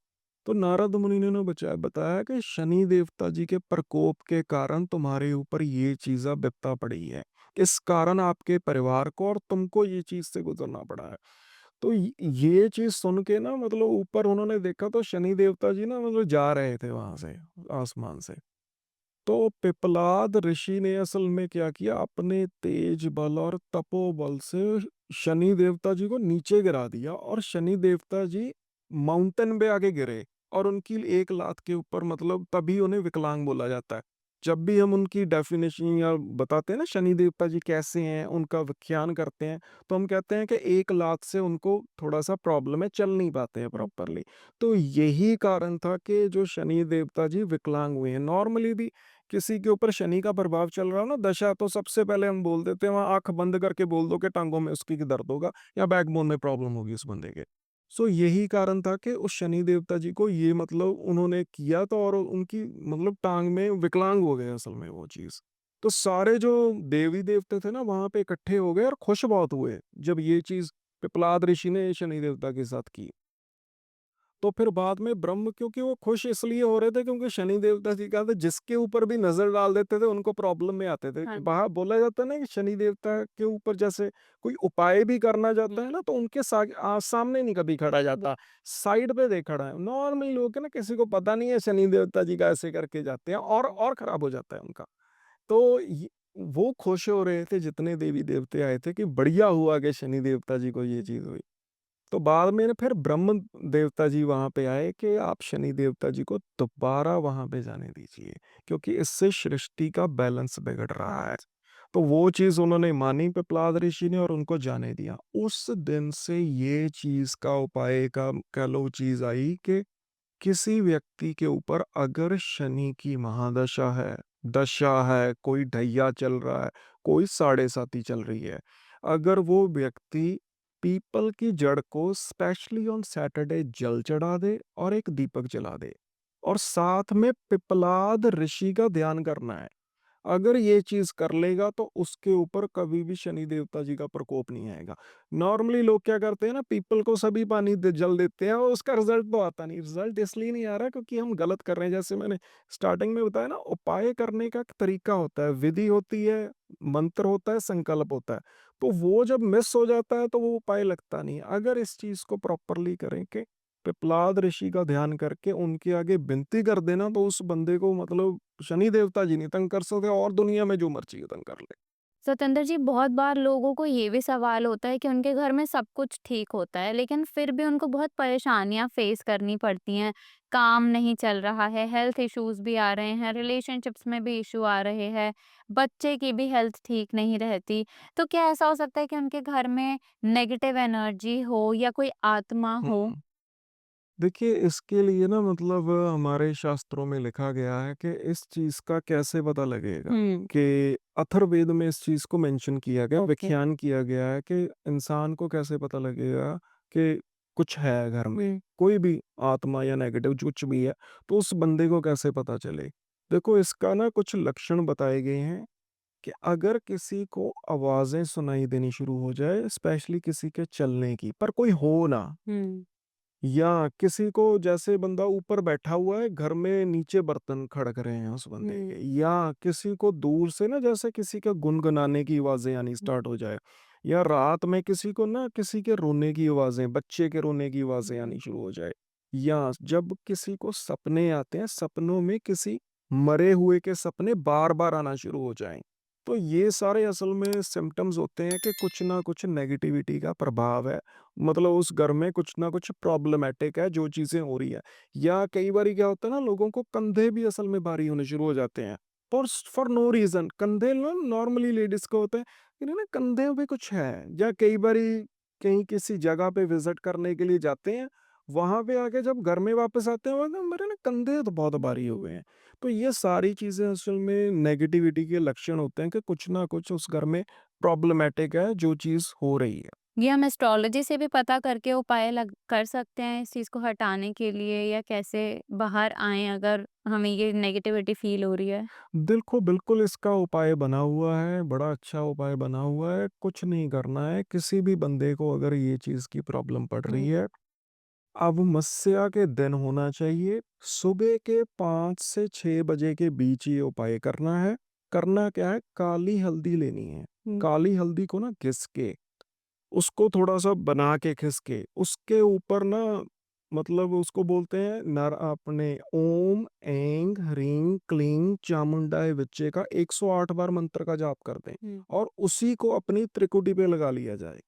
तो नारद मुनि ने बताया बताया कि शनि देवता जी के प्रकोप के कारण तुम्हारे ऊपर ये चीजा विपदा पड़ी है। इस कारण आपके परिवार को और तुमको ये चीज से गुजरना पड़ा है। तो ये चीज़ सुन के ना मतलब ऊपर उन्होंने देखा तो शनि देवता जी ना मतलब जा रहे थे वहाँ से, आसमान से। तो पिप्पलाद ऋषि ने असल में क्या किया, अपने तेज बल और तपोबल से शनि देवता जी को नीचे गिरा दिया और शनि देवता जी माउंटेन पे आके गिरे और उनकी एक लात के ऊपर मतलब तभी उन्हें विकलांग बोला जाता है। जब भी हम उनकी डेफिनेशन या बताते हैं ना शनि देवता जी कैसे हैं, उनका व्याख्यान करते हैं, तो हम कहते हैं कि एक लात से उनको थोड़ा-सा प्रॉब्लम है, चल नहीं पाते हैं प्रॉपरली। तो यही कारण था कि जो शनि देवता जी विकलांग हुए हैं। नॉर्मली भी किसी के ऊपर शनि का प्रभाव चल रहा हो ना दशा, तो सबसे पहले हम बोल देते हैं वहाँ आँख बंद करके बोल दो कि टाँगों में उसकी दर्द होगा या बैकबोन में प्रॉब्लम होगी उस बंदे के। सो यही कारण था कि उस शनि देवता जी को ये मतलब उन्होंने किया तो और उनकी मतलब टाँग में विकलांग हो गए असल में वो चीज़। तो सारे जो देवी-देवते थे ना वहाँ पे इकट्ठे हो गए और खुश बहुत हुए, जब ये चीज़ पिप्पलाद ऋषि ने शनि देवता के साथ की। तो फिर बाद में ब्रह्म, क्योंकि वो खुश इसलिए हो रहे थे क्योंकि शनि देवता जी का था जिसके ऊपर भी नजर डाल देते थे उनको प्रॉब्लम में आते थे। हाँ जी। बाहर बोला जाता है ना कि शनि देवता के ऊपर जैसे कोई उपाय भी करना हुँ, जाता है ना तो उनके सामने नहीं कभी खड़ा बिल जाता, साइड पे देख खड़ा है। नॉर्मली लोग है ना, किसी को पता नहीं है शनि देवता जी का ऐसे करके जाते हैं और खराब हो जाता है उनका। तो वो खुश हो रहे थे जितने देवी देवते आए थे कि बढ़िया हुआ कि शनि देवता जी को ये चीज हुई। तो बाद में ना फिर ब्रह्म देवता जी वहाँ पे आए कि आप शनि देवता जी को दोबारा वहाँ पे जाने दीजिए, क्योंकि इससे सृष्टि का बैलेंस बिगड़ रहा है। तो वो चीज़ उन्होंने मानी पिप्पलाद ऋषि ने और उनको जाने दिया। उस दिन से ये चीज़ का उपाय का कह लो चीज़ आई कि किसी व्यक्ति के ऊपर अगर शनि की महादशा है, दशा है, कोई ढैया चल रहा है, कोई साढ़े साती चल रही है, अगर वो व्यक्ति पीपल की जड़ को स्पेशली ऑन सैटरडे जल चढ़ा दे और एक दीपक जला दे और साथ में पिपलाद ऋषि का ध्यान करना है। अगर ये चीज कर लेगा तो उसके ऊपर कभी भी शनि देवता जी का प्रकोप नहीं आएगा। नॉर्मली लोग क्या करते हैं ना, पीपल को सभी जल देते हैं और उसका रिजल्ट तो आता नहीं। रिजल्ट इसलिए नहीं आ रहा क्योंकि हम गलत कर रहे हैं। जैसे मैंने स्टार्टिंग में बताया ना, उपाय करने का एक तरीका होता है, विधि होती है, मंत्र होता है, संकल्प होता है। तो वो जब मिस हो जाता है तो वो उपाय लगता नहीं। अगर इस चीज को प्रॉपरली करें कि पिपलाद ऋषि का ध्यान करके उनके आगे विनती कर देना, तो उस बंदे को मतलब शनि देवता जी नहीं तंग कर सकते और दुनिया में जो मर्जी हो तंग कर ले। सतेंद्र जी, बहुत बार लोगों को ये भी सवाल होता है कि उनके घर में सब कुछ ठीक होता है, लेकिन फिर भी उनको बहुत परेशानियाँ फेस करनी पड़ती हैं। काम नहीं चल रहा है, हेल्थ इश्यूज़ भी आ रहे हैं, रिलेशनशिप्स में भी इश्यू आ रहे हैं, बच्चे की भी हेल्थ ठीक नहीं रहती। तो क्या ऐसा हो सकता है कि उनके घर में नेगेटिव एनर्जी हो या कोई आत्मा हो? हुँ। देखिए, इसके लिए ना मतलब हमारे शास्त्रों में लिखा गया है कि इस चीज़ का कैसे पता लगेगा, हुँ, कि अथर्ववेद में इस चीज़ को मेंशन किया गया, ओके। व्याख्यान किया गया है कि इंसान को कैसे पता लगेगा कि कुछ है घर में, कोई भी आत्मा या नेगेटिव जो कुछ भी है, तो उस बंदे को कैसे पता चले? देखो, इसका ना कुछ लक्षण बताए गए हैं कि अगर किसी को आवाज़ें सुनाई देनी शुरू हो जाए, स्पेशली किसी के चलने की, पर कोई हो ना, हुँ, या किसी को जैसे बंदा ऊपर बैठा हुआ है, घर में नीचे बर्तन खड़क रहे हैं उस बंदे हुँ, के, या किसी को दूर से ना जैसे किसी के गुनगुनाने की आवाज़ें आनी हुँ, स्टार्ट हो जाए, या रात में किसी को ना किसी के रोने की आवाज़ें, बच्चे के रोने की आवाज़ें हुँ। आनी शुरू हो जाए, या जब किसी को सपने आते हैं, सपनों में किसी मरे हुए के सपने बार-बार आना शुरू हो जाएँ। तो ये सारे असल में सिम्पटम्स होते हैं कि कुछ ना कुछ नेगेटिविटी का प्रभाव है। मतलब उस घर में कुछ ना कुछ प्रॉब्लमैटिक है जो चीज़ें हो रही है। या कई बारी क्या होता है ना, लोगों को कंधे भी असल में भारी होने शुरू हो जाते हैं फॉर नो रीज़न। कंधे ना नॉर्मली लेडीज़ को होते हैं, इन्हें ना कंधे पे कुछ है। या कई बारी कहीं किसी जगह पे विज़िट करने के लिए जाते हैं, वहाँ पे आके जब घर में वापस आते हैं, वो मेरे ना कंधे तो बहुत भारी हो गए हैं। तो ये सारी चीज़ें असल में नेगेटिविटी के लक्षण होते हैं कि कुछ ना कुछ उस घर में प्रॉब्लमैटिक है, जो चीज़ हो रही है। ये हम एस्ट्रोलॉजी से भी पता करके उपाय लग कर सकते हैं इस चीज़ को हटाने के लिए, या कैसे बाहर आएँ अगर हमें ये नेगेटिविटी फ़ील हो रही है? देखो, बिल्कुल इसका उपाय बना हुआ है, बड़ा अच्छा उपाय बना हुआ है। कुछ नहीं करना है, किसी भी बंदे को अगर ये चीज़ की प्रॉब्लम पड़ हुँ, रही है, अब मस्या के दिन होना चाहिए, सुबह के 5 से 6 बजे के बीच ये उपाय करना है। करना क्या है, काली हल्दी लेनी है। हुँ, काली हल्दी को ना घिस के, उसको थोड़ा-सा बना के घिस के, उसके ऊपर ना मतलब उसको बोलते हैं नर अपने ओम, ऐं, ह्रीं, क्लीं चामुंडाय विच्चे का 108 बार मंत्र का जाप कर दें हुँ। और उसी को अपनी त्रिकुटी पे लगा लिया जाए।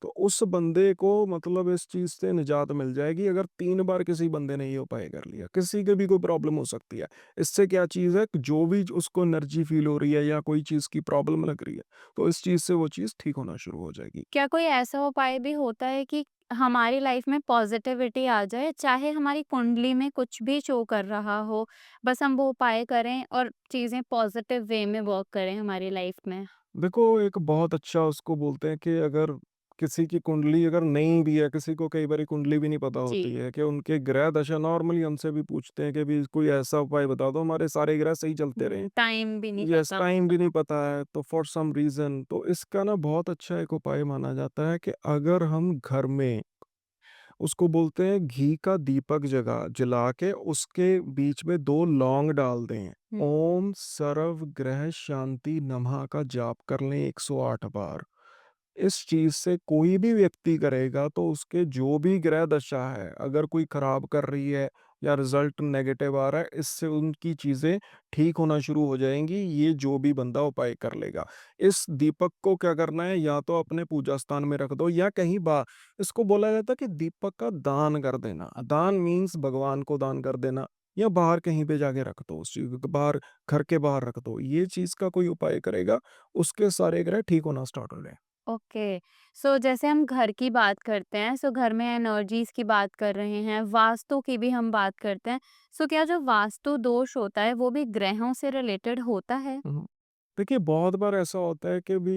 तो उस बंदे को मतलब इस चीज़ से निजात मिल जाएगी। अगर 3 बार किसी बंदे ने ये उपाय कर लिया, किसी के भी कोई प्रॉब्लम हो सकती है। इससे क्या चीज़ है कि जो भी उसको एनर्जी फ़ील हो रही है या कोई चीज़ की प्रॉब्लम लग रही है, तो इस चीज़ से वो चीज़ ठीक होना शुरू हो जाएगी। क्या कोई ऐसा उपाय भी होता है कि हमारी लाइफ़ में पॉज़िटिविटी आ जाए, चाहे हमारी कुंडली में कुछ भी शो कर रहा हो, बस हम वो उपाय करें और चीज़ें पॉज़िटिव वे में वर्क करें हमारी लाइफ़ में? देखो, एक बहुत अच्छा उसको बोलते हैं कि अगर किसी की कुंडली अगर नहीं भी है, किसी को कई बारी कुंडली भी नहीं पता जी। होती है कि उनके ग्रह दशा, नॉर्मली हमसे भी पूछते हैं कि भी कोई ऐसा उपाय बता दो हमारे सारे ग्रह सही चलते रहें। टाइम भी नहीं यस, पता। टाइम भी नहीं पता है तो फॉर सम रीज़न तो इसका ना बहुत अच्छा एक उपाय माना जाता है कि अगर हम घर में उसको बोलते हैं घी का दीपक जला के उसके बीच में 2 लौंग डाल दें। हुँ, ओम सर्व ग्रह शांति नमः का जाप कर लें 108 बार। इस चीज़ से कोई भी व्यक्ति करेगा तो उसके जो भी ग्रह दशा है, अगर कोई खराब कर रही है या रिज़ल्ट नेगेटिव आ रहा है, इससे उनकी चीज़ें ठीक होना शुरू हो जाएँगी, ये जो भी बंदा उपाय कर लेगा। इस दीपक को क्या करना है, या तो अपने पूजा स्थान में रख दो या कहीं बा इसको बोला जाता है कि दीपक का दान कर देना। दान मीन्स भगवान को दान कर देना, या बाहर कहीं पे जाके रख दो, उस चीज़ को बाहर, घर के बाहर रख दो। ये चीज़ का कोई उपाय करेगा, उसके सारे ग्रह ठीक होना स्टार्ट हो जाएँ। ओके। सो जैसे हम घर की बात करते हैं, सो घर में एनर्जीज़ की बात कर रहे हैं, वास्तु की भी हम बात करते हैं। सो क्या जो वास्तु दोष होता है, वो भी ग्रहों से रिलेटेड होता है? हुँ। देखिए, बहुत बार ऐसा होता है कि भी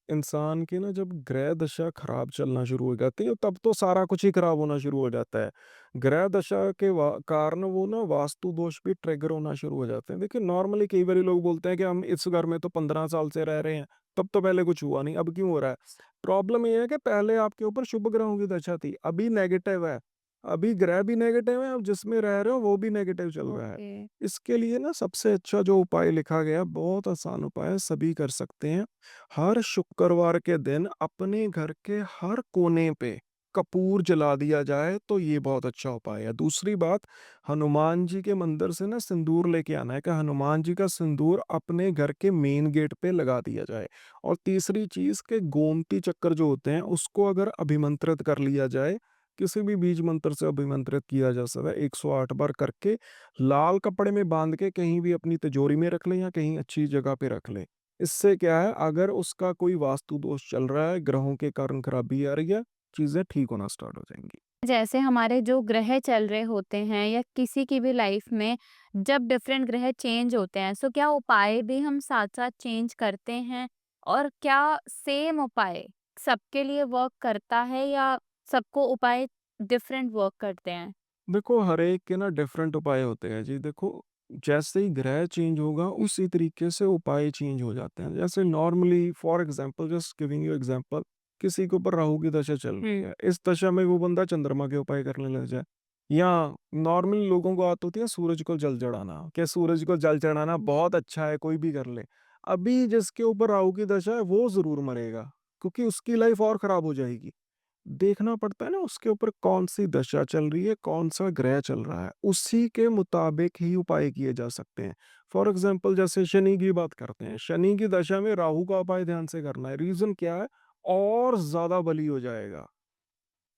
इंसान की ना जब ग्रह दशा खराब चलना शुरू हो जाती है, तब तो सारा कुछ ही खराब होना शुरू हो जाता है। ग्रह दशा के कारण वो ना वास्तु दोष भी ट्रिगर होना शुरू हो जाते हैं। देखिए, नॉर्मली कई बार लोग बोलते हैं कि हम इस घर में तो 15 साल से रह रहे हैं, तब तो पहले कुछ हुआ नहीं, अब क्यों हो रहा है? प्रॉब्लम ये है कि पहले आपके ऊपर शुभ ग्रहों की दशा थी, अभी नेगेटिव है। अभी ग्रह भी नेगेटिव है, अब जिसमें रह रहे हो वो भी नेगेटिव चल रहा है। ओके। इसके लिए ना सबसे अच्छा जो उपाय लिखा गया, बहुत आसान उपाय है, सभी कर सकते हैं। हर शुक्रवार के दिन अपने घर के हर कोने पे कपूर जला दिया जाए तो ये बहुत अच्छा उपाय है। दूसरी बात, हनुमान जी के मंदिर से ना सिंदूर लेके आना है कि हनुमान जी का सिंदूर अपने घर के मेन गेट पे लगा दिया जाए। और तीसरी चीज के गोमती चक्कर जो होते हैं उसको अगर अभिमंत्रित कर लिया जाए, किसी भी बीज मंत्र से अभिमंत्रित किया जा सकता है 108 बार करके, लाल कपड़े में बांध के कहीं भी अपनी तिजोरी में रख लें या कहीं अच्छी जगह पे रख लें। इससे क्या है, अगर उसका कोई वास्तु दोष चल रहा है, ग्रहों के कारण खराबी आ रही है, चीज़ें ठीक होना स्टार्ट हो जाएँगी। जैसे हमारे जो ग्रह चल रहे होते हैं या किसी की भी लाइफ में जब डिफरेंट ग्रह चेंज होते हैं, सो क्या उपाय भी हम साथ-साथ चेंज करते हैं? और क्या सेम उपाय सबके लिए वर्क करता है या सबको उपाय डिफरेंट वर्क करते हैं? देखो, हर एक के ना डिफरेंट उपाय होते हैं जी। देखो, जैसे ही ग्रह चेंज होगा उसी तरीके से उपाय चेंज हो जाते हैं। जैसे normally for example, just giving you example, किसी के ऊपर राहु की दशा चल रही हुँ। है, इस दशा में वो बंदा चंद्रमा के उपाय करने लग जाए। या नॉर्मल लोगों को आदत होती है सूरज को जल चढ़ाना, कि सूरज को जल चढ़ाना बहुत अच्छा है, कोई भी कर ले। अभी जिसके ऊपर राहु की दशा है वो जरूर मरेगा, क्योंकि उसकी लाइफ और खराब हो जाएगी। देखना पड़ता है ना उसके ऊपर कौन-सी दशा चल रही है, कौन-सा ग्रह चल रहा है, उसी के मुताबिक ही उपाय किए जा सकते हैं। फॉर एग्ज़ाम्पल, जैसे शनि की बात करते हैं, शनि की दशा में राहु का उपाय ध्यान से करना है, रीज़न क्या है? और ज़्यादा बली हो जाएगा।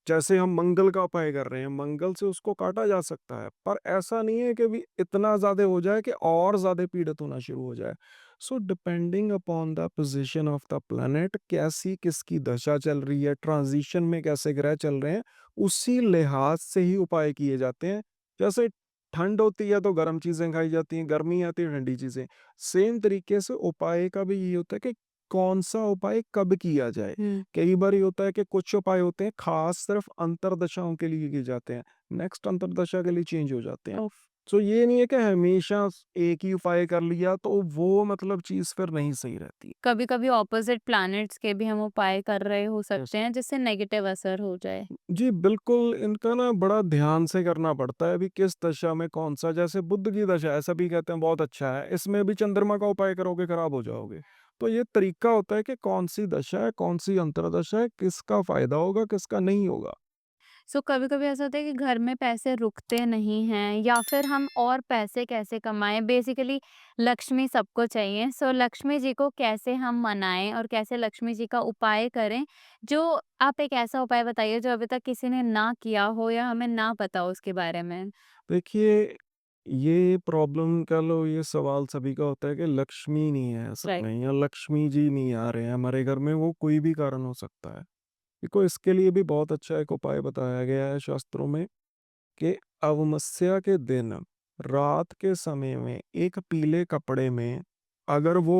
जैसे हम मंगल का उपाय कर रहे हैं, मंगल से उसको काटा जा सकता है, पर ऐसा नहीं है कि भी इतना ज़्यादा हो जाए कि और ज़्यादा पीड़ित होना शुरू हो जाए। So depending upon the position of the planet, कैसी किसकी दशा चल रही है, ट्रांज़िशन में कैसे ग्रह चल रहे हैं, उसी लिहाज से ही उपाय किए जाते हैं। जैसे ठंड होती है तो गर्म चीज़ें खाई जाती हैं, गर्मी आती है ठंडी चीज़ें। सेम तरीके से उपाय का भी ये होता है कि कौन-सा उपाय कब किया जाए। हुँ। कई बार ये होता है कि कुछ उपाय होते हैं खास सिर्फ अंतरदशाओं के लिए किए जाते हैं, नेक्स्ट अंतरदशा के लिए चेंज हो जाते हैं। सो ये नहीं है कि हमेशा एक ही उपाय कर लिया तो वो मतलब चीज़ फिर नहीं सही रहती। कभी-कभी ऑपोज़िट प्लैनेट्स के भी हम उपाय कर रहे हो यस। सकते हैं जिससे नेगेटिव असर हो जाए। जी, बिल्कुल, इनका ना बड़ा ध्यान से करना पड़ता है, अभी किस दशा में कौन-सा, जैसे बुध की दशा है, सभी कहते हैं बहुत अच्छा है, इसमें भी चंद्रमा का उपाय करोगे खराब हो जाओगे। तो ये तरीका होता है कि कौन-सी दशा है, कौन-सी अंतर्दशा है, किसका फ़ायदा होगा, किसका नहीं होगा। सो कभी-कभी ऐसा होता है कि घर में पैसे रुकते नहीं हैं या फिर हम और पैसे कैसे कमाएँ? बेसिकली लक्ष्मी सबको चाहिए। सो लक्ष्मी जी को कैसे हम मनाएँ और कैसे लक्ष्मी जी का उपाय करें? जो आप एक ऐसा उपाय बताइए जो अभी तक किसी ने ना किया हो या हमें ना पता हो उसके बारे में? देखिए, ये प्रॉब्लम कह लो, ये सवाल सभी का होता है कि लक्ष्मी नहीं है असल राइट। में, या लक्ष्मी जी नहीं आ रहे हैं हमारे घर में, वो कोई भी कारण हो सकता है। देखो, इसके लिए भी बहुत अच्छा एक उपाय बताया गया है शास्त्रों में कि अमावस्या के दिन रात के समय में एक पीले कपड़े में अगर वो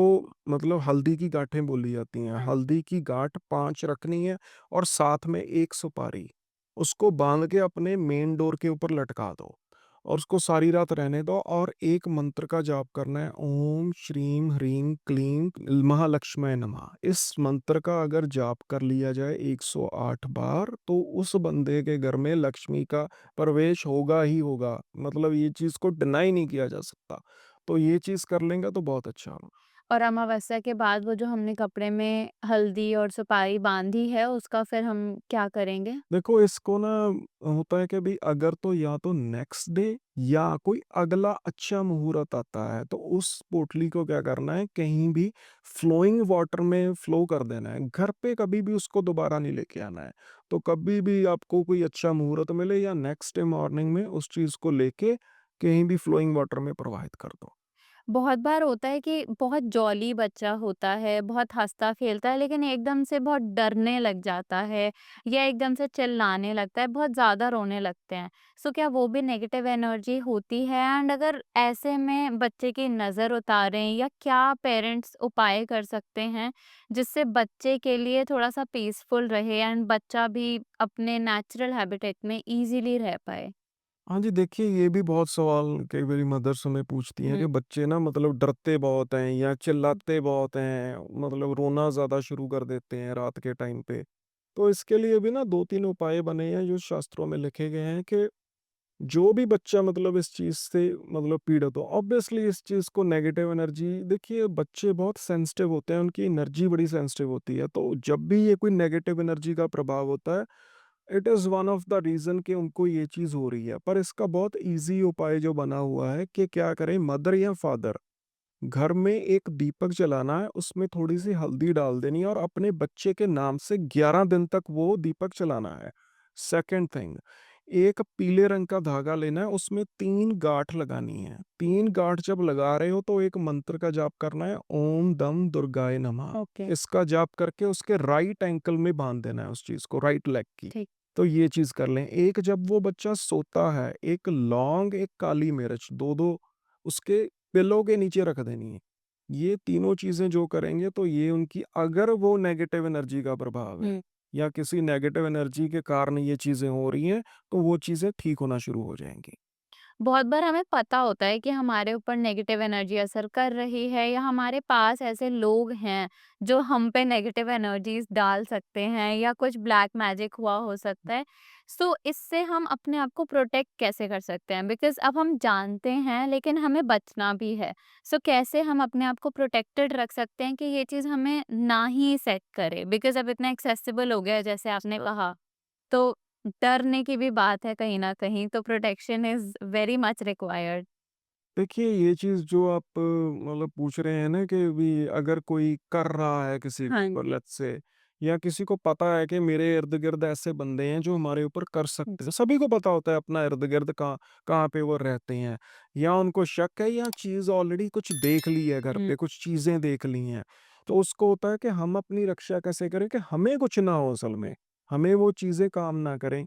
मतलब हल्दी की गाँठें बोली जाती हैं, हाँ। हल्दी की गाँठ 5 रखनी है और साथ में 1 सुपारी, उसको बाँध के अपने मेन डोर के ऊपर लटका दो और उसको सारी रात रहने दो और एक मंत्र का जाप करना है, ओम श्रीं ह्रीं क्लीं महालक्ष्मये नमः। इस मंत्र का अगर जाप कर लिया जाए 108 बार, तो उस बंदे के घर में लक्ष्मी का प्रवेश होगा ही होगा। मतलब ये चीज़ को डिनाई नहीं किया जा सकता। तो ये चीज़ कर लेंगे तो बहुत अच्छा होगा। और अमावस्या के बाद वो जो हमने कपड़े में हल्दी और सुपारी बाँधी है, उसका फिर हम क्या करेंगे? देखो इसको ना होता है कि भाई अगर तो या तो नेक्स्ट डे या कोई अगला अच्छा मुहूर्त आता है तो उस पोटली को क्या करना है, कहीं भी फ्लोइंग वाटर में फ्लो कर देना है। घर पे कभी भी उसको दोबारा नहीं लेके आना है। तो कभी भी आपको कोई अच्छा मुहूर्त मिले या नेक्स्ट डे मॉर्निंग में उस चीज को लेके कहीं भी फ्लोइंग वाटर में प्रवाहित कर दो। बहुत बार होता है कि बहुत जॉली बच्चा होता है, बहुत हँसता-खेलता है, लेकिन एकदम से बहुत डरने लग जाता है या एकदम से चिल्लाने लगता है, बहुत ज़्यादा रोने लगते हैं। सो क्या वो भी नेगेटिव एनर्जी होती है? एंड अगर ऐसे में बच्चे की नज़र उतारें या क्या पेरेंट्स उपाय कर सकते हैं, जिससे बच्चे के लिए थोड़ा-सा पीसफुल रहे एंड बच्चा भी अपने नेचुरल हैबिटेट में ईज़िली रह पाए? हाँ जी, देखिए ये भी बहुत सवाल कई बारी मदर्स हमें पूछती हैं हुँ, कि बच्चे ना मतलब डरते बहुत हैं या चिल्लाते बहुत हैं, मतलब रोना ज़्यादा शुरू कर देते हैं रात के टाइम पे। तो इसके लिए भी ना 2-3 उपाय बने हैं जो शास्त्रों में लिखे गए हैं कि जो भी बच्चा मतलब इस चीज़ से मतलब पीड़ित हो, ऑब्वियसली इस चीज़ को नेगेटिव एनर्जी, देखिए बच्चे बहुत सेंसिटिव होते हैं, उनकी एनर्जी बड़ी सेंसिटिव होती है। तो जब भी ये कोई नेगेटिव एनर्जी का प्रभाव होता है, it is one of the reason कि उनको ये चीज़ हो रही है। पर इसका बहुत ईज़ी उपाय जो बना हुआ है कि क्या करें, मदर या फादर घर में एक दीपक जलाना है, उसमें थोड़ी-सी हल्दी डाल देनी है और अपने बच्चे के नाम से 11 दिन तक वो दीपक जलाना है। सेकंड थिंग, एक पीले रंग का धागा लेना है, उसमें 3 गाँठ लगानी है। 3 गाँठ जब लगा रहे हो तो एक मंत्र का जाप करना है, ओम दम दुर्गाय नमः। ओके, इसका जाप करके उसके राइट एंकल में बाँध देना है उस चीज़ को, राइट लेग की। ठीक। तो ये चीज़ कर लें। एक जब वो बच्चा सोता है, एक लौंग, एक काली मिर्च, 2-2 उसके पिलो के नीचे रख देनी है। ये तीनों चीज़ें जो करेंगे तो ये उनकी, अगर वो नेगेटिव एनर्जी का प्रभाव है हुँ। या किसी नेगेटिव एनर्जी के कारण ये चीज़ें हो रही हैं, तो वो चीज़ें ठीक होना शुरू हो जाएँगी। बहुत बार हमें पता होता है कि हमारे ऊपर नेगेटिव एनर्जी असर कर रही है या हमारे पास ऐसे लोग हैं जो हम पे नेगेटिव एनर्जीज डाल सकते हैं या कुछ ब्लैक मैजिक हुआ हो सकता है। सो इससे हम अपने आप को प्रोटेक्ट कैसे कर सकते हैं? बिकॉज अब हम जानते हैं लेकिन हमें बचना भी है। सो कैसे हम अपने आप को प्रोटेक्टेड रख सकते हैं कि ये चीज़ हमें ना ही सेट करे? बिकॉज अब इतना एक्सेसिबल हो गया है जैसे आपने कहा। तो डरने की भी बात है कहीं न कहीं, तो protection is very much required. देखिए, के ये चीज़ जो आप मतलब पूछ रहे हैं ना कि भी अगर कोई कर रहा है किसी हाँ पर, जी। लेट्स से, या किसी को पता है कि मेरे इर्द-गिर्द ऐसे बंदे हैं जो हमारे ऊपर कर सकते हैं। सभी को पता होता है अपना इर्द-गिर्द कहाँ कहाँ पे वो रहते हैं, या उनको शक है या चीज़ ऑलरेडी कुछ देख ली है घर हुँ, पे, कुछ चीज़ें देख ली हैं। तो उसको होता है कि हम अपनी रक्षा कैसे करें कि हमें कुछ ना हो असल में, हमें वो चीज़ें काम ना करें।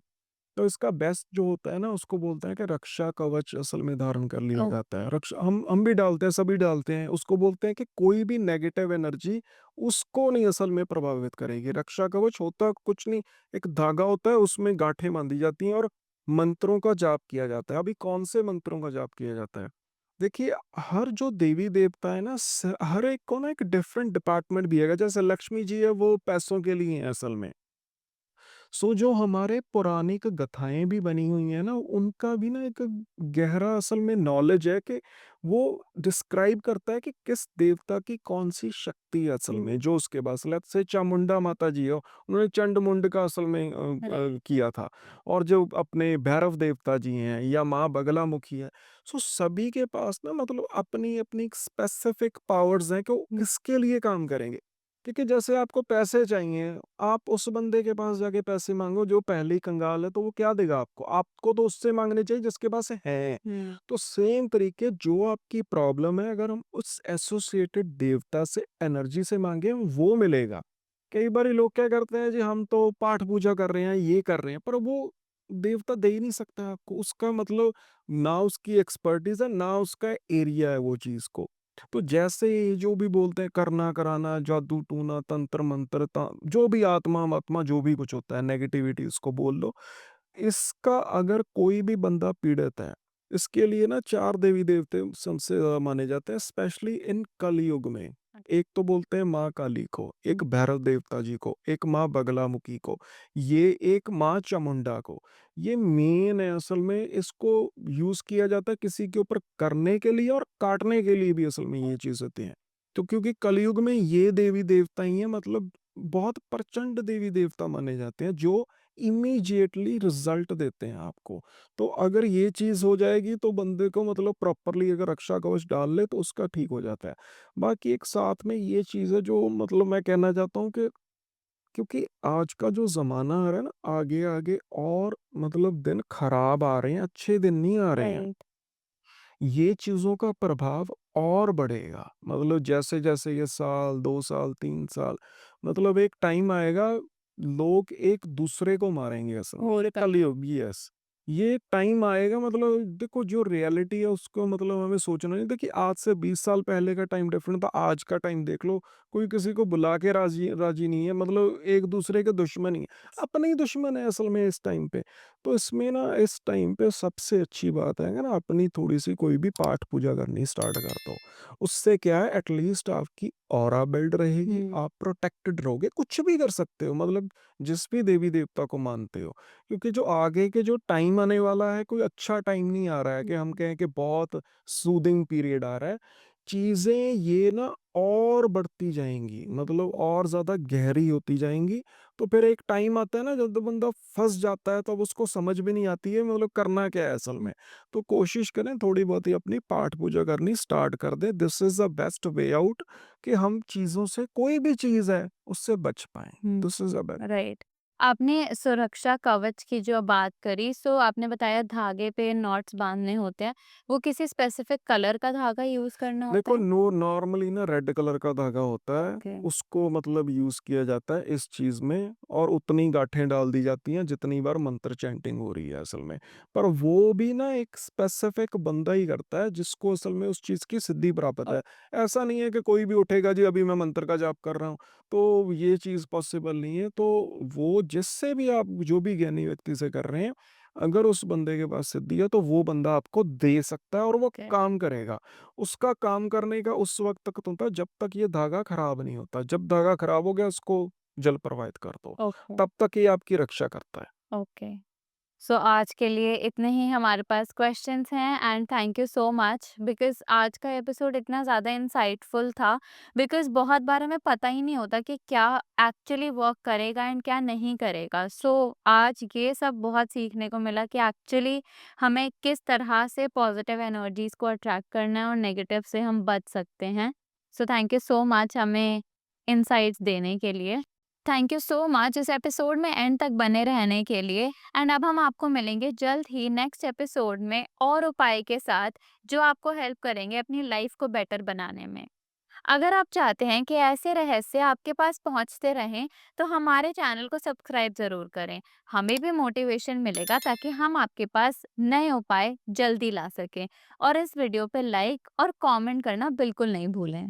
तो इसका बेस्ट जो होता है ना, उसको बोलते हैं कि रक्षा कवच असल में धारण कर लिया ओह! जाता है। रक्षा हम भी डालते हैं, सभी डालते हैं। उसको बोलते हैं कि कोई भी नेगेटिव एनर्जी उसको नहीं असल में प्रभावित करेगी। रक्षा कवच होता कुछ नहीं, एक धागा होता है, उसमें गांठें बांधी जाती हैं और मंत्रों का जाप किया जाता है। अभी कौन से मंत्रों का जाप किया जाता है? देखिए, हर जो देवी देवता है ना, हर एक को ना एक डिफरेंट डिपार्टमेंट भी है। जैसे लक्ष्मी जी है, वो पैसों के लिए है असल में। सो जो हमारे पौराणिक गाथाएँ भी बनी हुई हैं ना, उनका भी ना एक गहरा असल में नॉलेज है कि वो डिस्क्राइब करता है कि किस देवता की कौन-सी शक्ति है असल हुँ, में, जो उसके पास, लेट्स से चामुंडा माता जी हो, उन्होंने चंड-मुंड का असल में राइट। किया था। और जो अपने भैरव देवता जी हैं या माँ बगलामुखी है, सो सभी के पास ना मतलब अपनी-अपनी एक स्पेसिफिक पावर्स हैं कि वो हुँ, किसके लिए काम करेंगे। क्योंकि जैसे आपको पैसे चाहिए, आप उस बंदे के पास जाके पैसे माँगो जो पहले ही कंगाल है, तो वो क्या देगा आपको? आपको तो उससे माँगने चाहिए जिसके पास हैं। हुँ, तो सेम तरीके जो आपकी प्रॉब्लम है, अगर हम उस एसोसिएटेड देवता से एनर्जी से माँगे, वो मिलेगा। कई बारी लोग क्या करते हैं जी, हम तो पाठ पूजा कर रहे हैं, ये कर रहे हैं, पर वो देवता दे ही नहीं सकता आपको। उसका मतलब ना उसकी एक्सपर्टीज़ है, ना उसका एरिया है वो चीज़ को। तो जैसे ये जो भी बोलते हैं करना कराना, जादू टूना, तंत्र मंत्र, जो भी आत्मा आत्मा जो भी कुछ होता है, नेगेटिविटी इसको बोल लो, इसका अगर कोई भी बंदा पीड़ित है, इसके लिए ना 4 देवी-देवते सबसे ज़्यादा माने जाते हैं, स्पेशली इन कलयुग में। एक तो बोलते हैं माँ काली को, एक भैरव देवता जी को, एक माँ बगलामुखी को, ये एक माँ चामुंडा को। ये मेन है असल में, इसको यूज़ किया जाता है किसी के ऊपर करने के लिए और काटने के लिए भी असल में ये चीज़ होती है। तो क्योंकि कलयुग में ये देवी-देवता ही हैं, मतलब बहुत प्रचंड देवी-देवता माने जाते हैं जो इमीडिएटली रिजल्ट देते हैं आपको। तो अगर ये चीज़ हो जाएगी तो बंदे को मतलब प्रॉपरली अगर रक्षा कवच डाल ले तो उसका ठीक हो जाता है। बाकी एक साथ में ये चीज़ है जो मतलब मैं कहना चाहता हूँ कि क्योंकि आज का जो ज़माना आ रहा है ना, आगे-आगे और मतलब दिन खराब आ रहे हैं, अच्छे दिन नहीं आ रहे हैं। राइट। ये चीज़ों का प्रभाव और बढ़ेगा। मतलब जैसे-जैसे ये साल, 2 साल, 3 साल, मतलब एक टाइम आएगा, लोग एक-दूसरे को मारेंगे असल में। ये होता कलयुग, यस। ये टाइम आएगा, मतलब देखो जो रियलिटी है उसको मतलब हमें सोचना नहीं। देखिए आज से 20 साल पहले का टाइम डिफरेंट था, आज का टाइम देख लो, कोई किसी को बुला के राज़ी राज़ी नहीं है, मतलब एक-दूसरे के दुश्मन ही हैं। अपने ही दुश्मन है असल में इस टाइम पे। तो इसमें ना इस टाइम पे सबसे अच्छी बात है ना, अपनी थोड़ी-सी कोई भी पाठ पूजा करनी स्टार्ट कर दो। उससे क्या है, एटलीस्ट आपकी ऑरा बिल्ड रहेगी, हुँ। आप प्रोटेक्टेड रहोगे, कुछ भी कर सकते हो, मतलब जिस भी देवी-देवता को मानते हो। क्योंकि जो आगे के जो टाइम आने वाला है, कोई अच्छा टाइम नहीं आ रहा है कि हम कहें कि बहुत सूदिंग पीरियड आ रहा है। चीज़ें ये ना और बढ़ती जाएँगी, मतलब और ज़्यादा गहरी होती जाएँगी। तो फिर एक टाइम आता है ना जब तो बंदा फँस जाता है, तब उसको समझ भी नहीं आती है मतलब करना क्या है असल में। तो कोशिश करें थोड़ी बहुत ही अपनी पाठ पूजा करनी स्टार्ट कर दें। This is the best way out कि हम चीज़ों से, कोई भी चीज़ है उससे बच पाएँ। हुँ। This is the best. Right. आपने सुरक्षा कवच की जो बात करी, सो आपने बताया धागे पे नॉट्स बाँधने होते हैं। वो किसी स्पेसिफिक कलर का धागा यूज़ करना होता देखो, है? नॉर्मली ना रेड कलर का धागा होता है, ओके। उसको मतलब यूज़ किया जाता है इस चीज़ में, और उतनी गाँठें डाल दी जाती हैं जितनी बार मंत्र चैंटिंग हो रही है असल में। पर वो भी ना एक स्पेसिफिक बंदा ही करता है जिसको असल में उस चीज़ की सिद्धि प्राप्त है। ऐसा नहीं है कि कोई भी उठेगा जी अभी मैं मंत्र का जाप कर रहा हूँ, तो ये चीज़ पॉसिबल नहीं है। तो वो जिससे भी आप जो भी ज्ञानी व्यक्ति से कर रहे हैं, अगर उस बंदे के पास सिद्धि है तो वो बंदा आपको दे सकता है और वो ओके। काम करेगा। उसका काम करने का उस वक़्त तक तो होता है जब तक ये धागा खराब नहीं होता। जब धागा खराब हो गया उसको जल प्रवाहित कर दो। ओके। तब तक ये आपकी रक्षा करता है। ओके। सो आज के लिए इतने ही हमारे पास क्वेश्चंस हैं and thank you so much because आज का एपिसोड इतना ज़्यादा इंसाइटफुल था बिकॉज़ बहुत बार हमें पता ही नहीं होता कि क्या एक्चुअली वर्क करेगा एंड क्या नहीं करेगा। सो आज ये सब बहुत सीखने को मिला कि एक्चुअली हमें किस तरह से पॉजिटिव एनर्जीज़ को अट्रैक्ट करना है और नेगेटिव से हम बच सकते हैं। So thank you so much हमें इनसाइट्स देने के लिए। थैंक यू सो मच इस एपिसोड में एंड तक बने रहने के लिए। एंड अब हम आपको मिलेंगे जल्द ही नेक्स्ट एपिसोड में और उपाय के साथ जो आपको हेल्प करेंगे अपनी लाइफ को बेटर बनाने में। अगर आप चाहते हैं कि ऐसे रहस्य आपके पास पहुंचते रहें तो हमारे चैनल को सब्सक्राइब जरूर करें। हमें भी मोटिवेशन मिलेगा ताकि हम आपके पास नए उपाय जल्दी ला सकें। और इस वीडियो पे लाइक और कमेंट करना बिल्कुल नहीं भूलें।